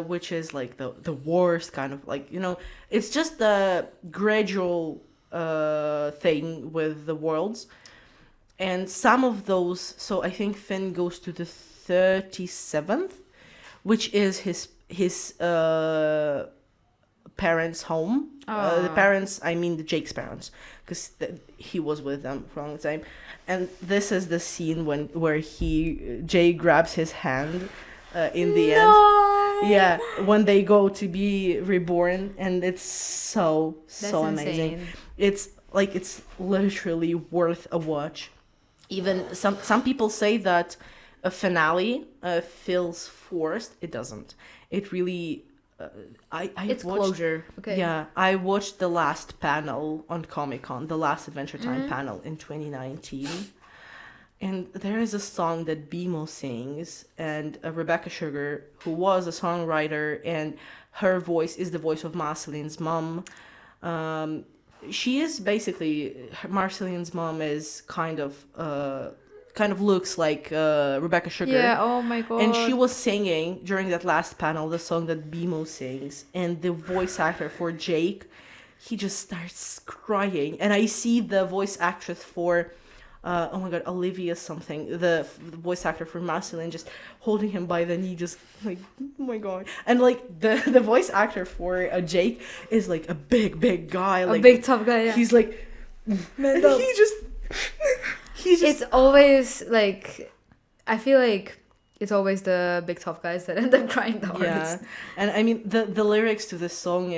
which is like the worst kind of like, you know, it's just the gradual thing with the worlds. And some of those, so I think Finn goes to the 37th, which is his parents' home. The parents, I mean the Jake's parents, because he was with them for a long time. And this is the scene where Jay grabs his hand in the end. Yeah, when they go to be reborn, and it's so amazing. Insane. It's literally worth a watch. Even some people say that a finale feels forced. It doesn't. It really. It's closure. Okay. Yeah, I watched the last panel on Comic-Con, the last Adventure Time panel in 2019. And there is a song that BMO sings, and Rebecca Sugar, who was a songwriter, and her voice is the voice of Marceline's mom. She is basically, Marceline's mom is kind of looks like Rebecca Sugar. Yeah, oh my god. And she was singing during that last panel the song that BMO sings, and the voice actor for Jake, he just starts crying. And I see the voice actress for oh my god, Olivia something, the voice actor for Marceline, just holding him by the knee, just like, oh my god. And like the voice actor for Jake is like a big guy, like a big tough guy. Yeah. He's like, he just it's always like, I feel like it's always the big tough guys that end up crying the hardest. Yeah, and I mean the lyrics to this song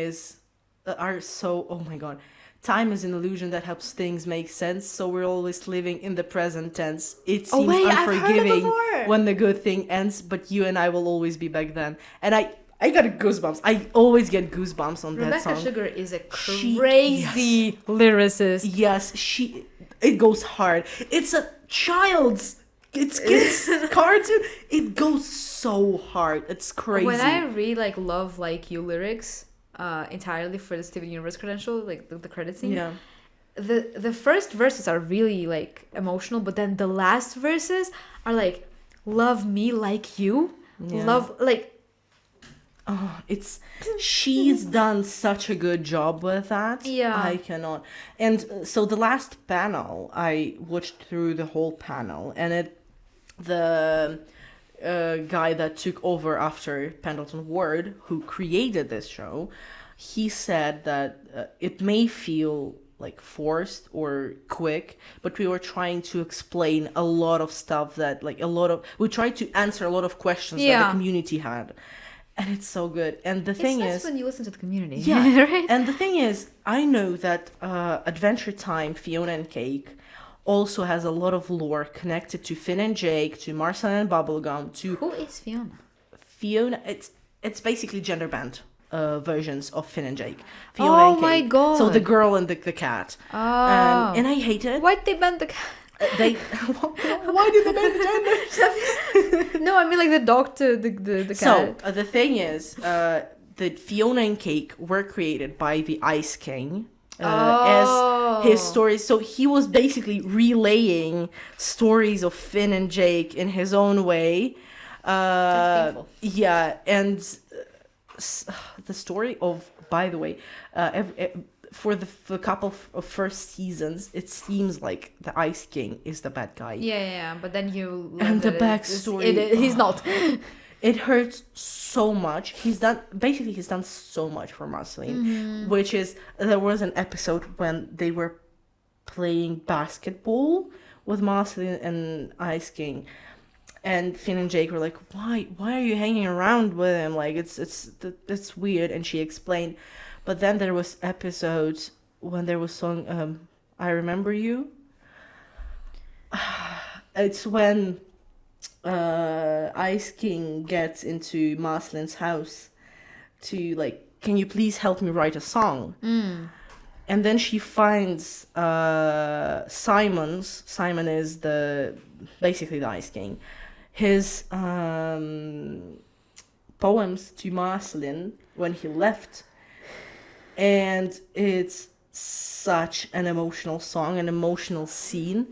are so, oh my god. Time is an illusion that helps things make sense, so we're always living in the present tense. It seems unforgiving when the good thing ends, but you and I will always be back then. And I got goosebumps. I always get goosebumps on that song. Rebecca Sugar is a crazy lyricist. Yes, it goes hard. It's a kids cartoon. It goes so hard. It's crazy. When I read like Love Like You lyrics, entirely for the Steven Universe credential, like the credit scene. Yeah. The first verses are really like emotional, but then the last verses are like, love me like you. Yeah. Love like. Oh, she's done such a good job with that. Yeah. I cannot. And so the last panel, I watched through the whole panel, and the guy that took over after Pendleton Ward, who created this show, he said that it may feel like forced or quick, but we were trying to explain a lot of stuff that we tried to answer a lot of questions that the community had. And it's so good. And the thing is, when you listen to the community. Yeah. Right? And the thing is, I know that Adventure Time, Fiona and Cake, also has a lot of lore connected to Finn and Jake, to Marcel and Bubblegum, to... Who is Fiona? Fiona, it's basically gender banned versions of Finn and Jake. Fiona and Cake. My god. So the girl and the cat. Oh. And I hate it. Why'd they ban the cat? Why did they ban the gender? No, I mean like the dog to the cat. So the thing is, that Fiona and Cake were created by the Ice King as his stories. So he was basically relaying stories of Finn and Jake in his own way. That's painful. Yeah, and the story of, by the way, for the couple of first seasons, it seems like the Ice King is the bad guy. Yeah, but then you learn and the backstory. He's not. It hurts so much. He's done so much for Marceline, which is, there was an episode when they were playing basketball with Marceline and Ice King, and Finn and Jake were like, why are you hanging around with him? Like, it's weird. And she explained, But then there was episodes when there was song I Remember You. It's when Ice King gets into Marcelin's house to like, can you please help me write a song? And then she finds Simon is basically the Ice King, his poems to Marcelin when he left, and it's such an emotional song, an emotional scene.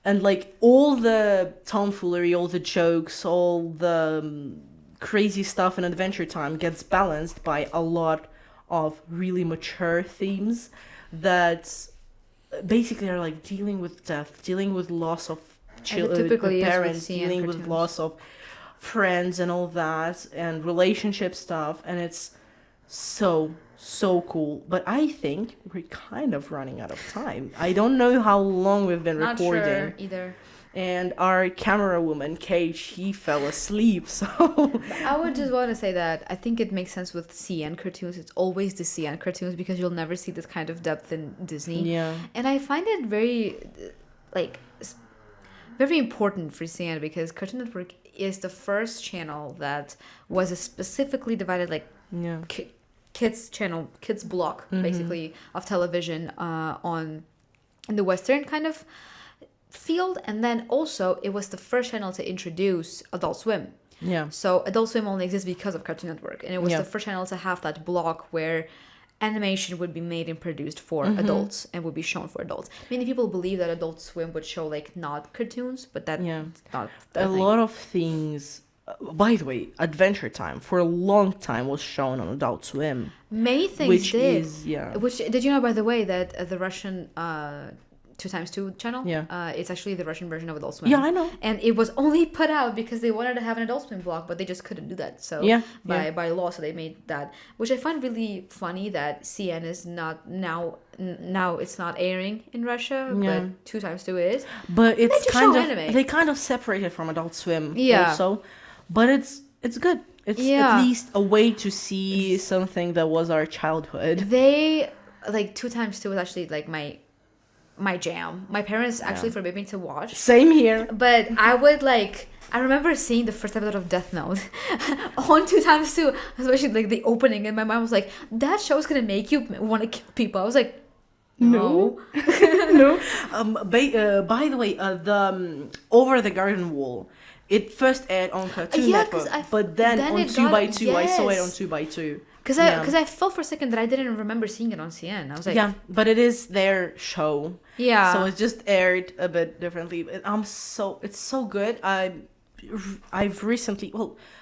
And like all the tomfoolery, all the jokes, all the crazy stuff in Adventure Time gets balanced by a lot of really mature themes that basically are like dealing with death, dealing with loss of parents, dealing with loss of friends and all that, and relationship stuff. And it's so cool. But I think we're kind of running out of time. I don't know how long we've been recording. Not sure either. And our camera woman, Kate, she fell asleep, so... I would just want to say that I think it makes sense with CN cartoons. It's always the CN cartoons because you'll never see this kind of depth in Disney. Yeah. And I find it very, very important for CN because Cartoon Network is the first channel that was specifically divided, kids channel, kids block, basically, of television in the Western kind of field. And then also it was the first channel to introduce Adult Swim. Yeah. So Adult Swim only exists because of Cartoon Network. And it was the first channel to have that block where animation would be made and produced for adults and would be shown for adults. Many people believe that Adult Swim would show not cartoons, but that's not a lot of things. By the way, Adventure Time for a long time was shown on Adult Swim. Many things which did. Which did you know, by the way, that the Russian 2x2 channel, it's actually the Russian version of Adult Swim. Yeah, I know. And it was only put out because they wanted to have an Adult Swim block, but they just couldn't do that. So by law, so they made that, which I find really funny that CN is not now it's not airing in Russia, but 2x2 is. But it's they kind of separated from Adult Swim also. But it's good. It's at least a way to see something that was our childhood. They 2x2 was actually my jam. My parents actually forbade me to watch. Same here. But I would I remember seeing the first episode of Death Note on 2x2, especially the opening, and my mom was like, "That show's gonna make you want to kill people." I was like, "No, no." By the way, the Over the Garden Wall. It first aired on Cartoon Network, but then on 2x2, I saw it on 2x2. Because I felt for a second that I didn't remember seeing it on CN. I was like, but it is their show. Yeah. So it's just aired a bit differently. It's so good. I've recently,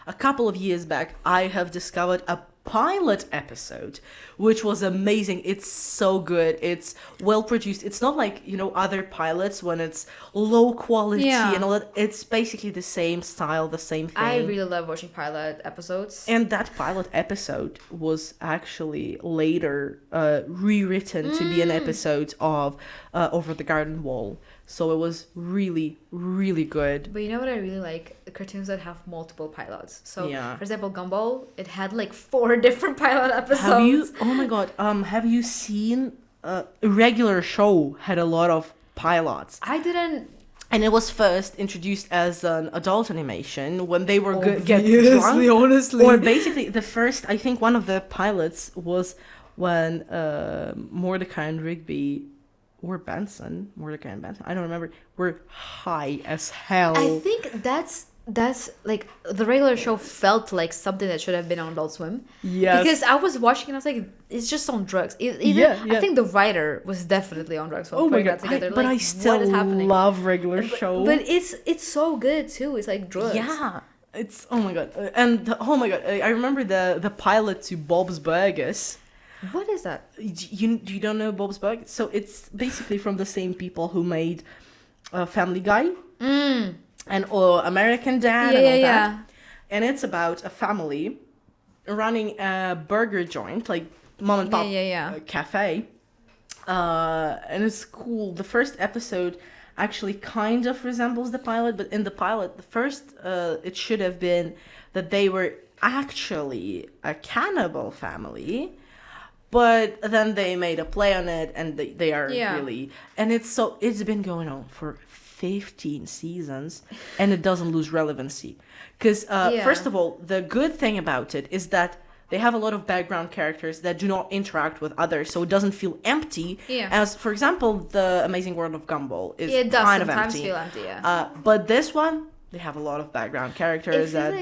a couple of years back, I have discovered a pilot episode, which was amazing. It's so good. It's well produced. It's not like, other pilots when it's low quality and all that. It's basically the same style, the same thing. I really love watching pilot episodes. And that pilot episode was actually later rewritten to be an episode of Over the Garden Wall. So it was really, really good. But you know what I really like? The cartoons that have multiple pilots. So, for example, Gumball, it had 4 different pilot episodes. Oh my god, have you seen a regular show had a lot of pilots? I didn't. And it was first introduced as an adult animation when they were get drunk. Honestly. Or basically the first, I think one of the pilots was when Mordecai and Rigby Mordecai and Benson, I don't remember, were high as hell. I think that's the regular show felt like something that should have been on Adult Swim. Yes. Because I was watching and I was like, it's just on drugs. I think the writer was definitely on drugs. Oh my god! But I still love regular show. But it's so good too. It's like drugs. Yeah. It's oh my god. I remember the pilot to Bob's Burgers. What is that? You don't know Bob's Burgers? So it's basically from the same people who made Family Guy and American Dad and all that. And it's about a family running a burger joint, like mom and pop cafe. And it's cool. The first episode actually kind of resembles the pilot, but in the pilot, the first it should have been that they were actually a cannibal family. But then they made a play on it, and they are Yeah. really... And it's been going on for 15 seasons, and it doesn't lose relevancy. Because, first of all, the good thing about it is that they have a lot of background characters that do not interact with others, so it doesn't feel empty. Yeah. As, for example, The Amazing World of Gumball is It does kind of sometimes empty. feel empty, yeah. But this one, they have a lot of background characters that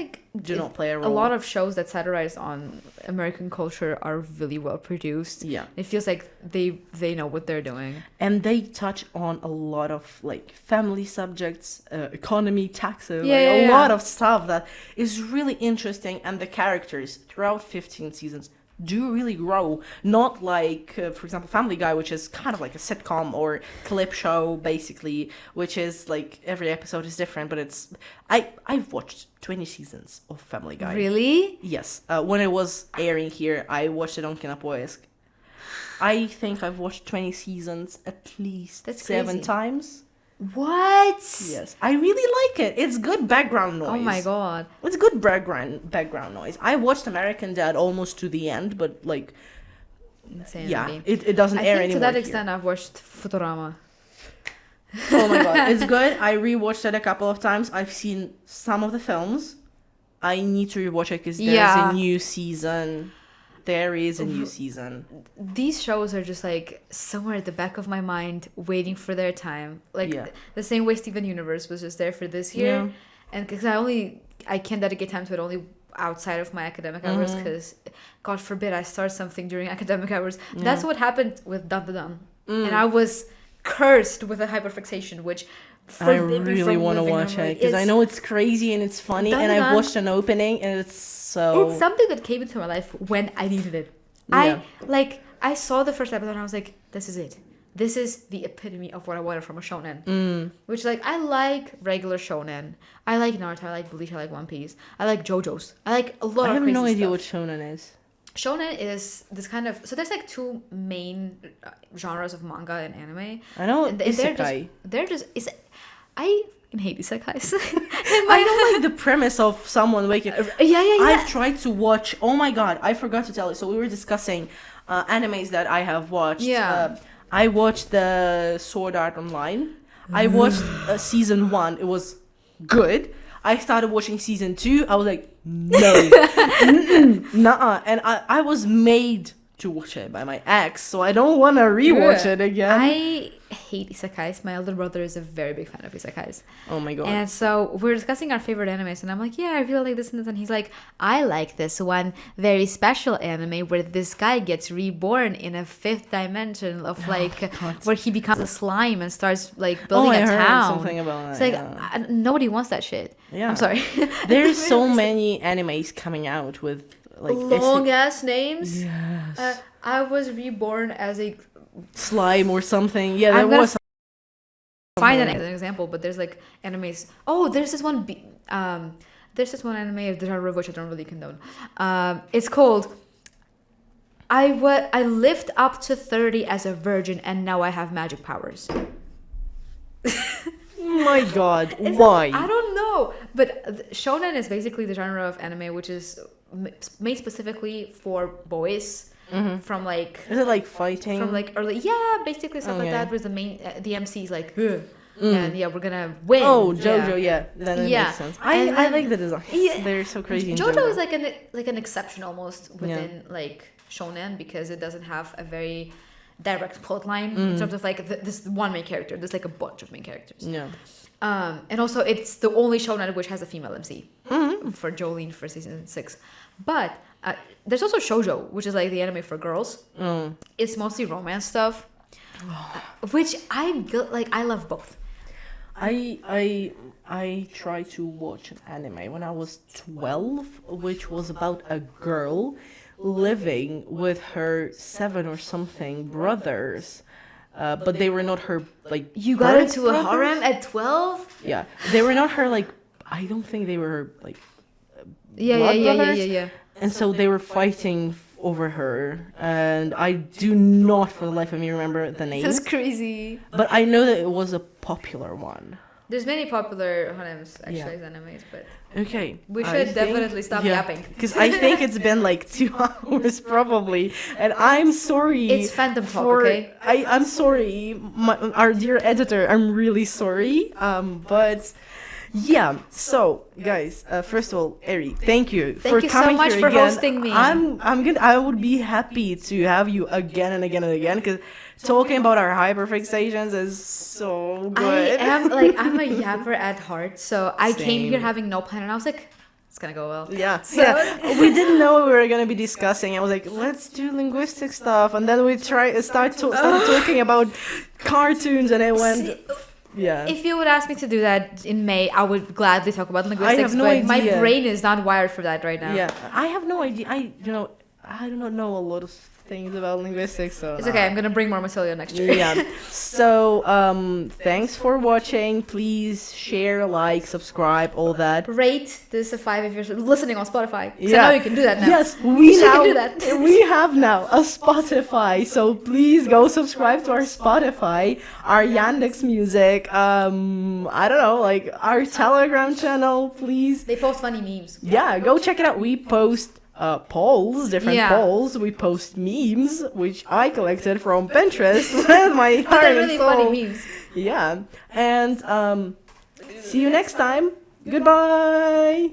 do not play a role. A lot of shows that satirize on American culture are really well produced. Yeah. It feels like they know what they're doing. And they touch on a lot of like family subjects, economy, taxes, Yeah, a lot of stuff that is really interesting. And the characters throughout 15 seasons do really grow. Not like, for example, Family Guy, which is kind of like a sitcom or clip show, basically, which is like every episode is different. But I've watched 20 seasons of Family Guy. Really? Yes. When it was airing here, I watched it on Kinapoisk. I think I've watched 20 seasons at least That's 7 crazy. times. What? Yes. I really like it. It's good background noise. Oh my god. It's good background noise. I watched American Dad almost to the end, but like, Insanity. yeah, it doesn't I air think anymore. to that here. extent I've watched Futurama. Oh my god, it's good. I rewatched it a couple of times. I've seen some of the films. I need to rewatch it because there's a new season. There is a new season. These shows are just like somewhere at the back of my mind, waiting for their time. Like Yeah. the same way Steven Universe was just there for this year, Yeah. and because I can dedicate time to it only outside of my academic hours. Because God forbid I start something during academic hours. Yeah. That's what happened with Dun Dun Dun, and I was cursed with a hyperfixation, which I forbid me really from want to living watch on, it like, because I it's- know it's crazy and it's funny, Dun and Dun I've Dun. watched an opening and it's so. It's something that came into my life when I needed it. Yeah. I saw the first episode and I was like, this is it. This is the epitome of what I wanted from a shonen. Which, like, I like regular shonen. I like Naruto, I like Bleach, I like One Piece. I like JoJo's. I like a lot I of have crazy no idea stuff. what shonen is. Shonen is this kind of... So there's, like, two main genres of manga and anime. I know And they're isekai. just... I hate isekais. I don't like the premise of someone waking. Yeah. I've tried to watch. Oh my god, I forgot to tell you. So we were discussing animes that I have watched. Yeah. I watched the Sword Art Online. I watched season 1. It was good. I started watching season 2. I was like, no, nuh-uh. And I was made to watch it by my ex, so I don't want to rewatch it again. I hate isekais. My elder brother is a very big fan of isekais. Oh my god. And so we're discussing our favorite animes, and I'm like, yeah, I really like this and this. And he's like, I like this one very special anime where this guy gets reborn in a 5th dimension of like, where he becomes a slime and starts like building I a heard town. something about It's that. like, nobody wants that shit. Yeah. I'm sorry. There's so many animes coming out with like long ass names. Yes. I was reborn as a slime or something. Yeah, there I'm gonna was. find an example, but there's like animes. Oh, there's this one. There's this one anime of the genre of which I don't really condone. It's called I lived up to 30 as a virgin and now I have magic powers. My god, why? I don't know, but shonen is basically the genre of anime which is made specifically for boys. From like Is it like fighting? from like early basically stuff like Okay. that, where the MC is like and we're gonna win. Oh, JoJo, yeah. Then it Yeah. makes sense. And I then- like the design. Yeah. They're so crazy in JoJo is like an exception almost Yeah. within like shonen because it doesn't have a very direct plot line in terms of like this one main character. There's like a bunch of main characters. Yeah. And also it's the only shonen which has a female MC for Jolene for season 6. But there's also shoujo, which is like the anime for girls. It's mostly romance stuff, which I love both. I tried to watch an anime when I was 12, which was about a girl living with her 7 or something brothers. But they were not her like. You got birth into a brothers. harem at 12? Yeah, they were not her like. I don't think they were her like. Yeah. brothers. And so they were fighting over her, and I do not for the life of me remember the name. That's crazy. But I know that it was a popular one. There's many popular honems actually as animes, but okay, we should definitely stop yapping. Because I think it's been like 2 hours probably, and I'm sorry. It's fandom talk, okay? I'm sorry, our dear editor. I'm really sorry. But yeah. So guys, first of all, Eri, thank you for coming so much here for again. hosting me. I would be happy to have you again and again and again because talking about our hyperfixations is so good. I'm a yapper at heart, so I came here having no plan, and I was like, it's gonna go well. Yeah. We didn't know we were gonna be discussing. I was like, let's do linguistic stuff, and then we started talking about cartoons, and it went. Yeah. If you would ask me to do that in May, I would gladly talk about linguistics. I have no idea. My brain is not wired for that right now. Yeah, I have no idea. I do not know a lot of things about linguistics, so it's okay. I'm gonna bring more material next year. Yeah. So thanks for watching. Please share, like, subscribe, all that. Rate this a 5 if you're listening on Spotify. I know you can do that now. Yes, we can do that. We have now a Spotify, so please go subscribe to our Spotify, our Yandex Music. I don't know, like our Telegram channel. Please. They post funny memes. Yeah, go check it out. We post different polls. We post memes, which I collected from Pinterest with my heart and really soul. funny memes. Yeah, and see you next time. Goodbye.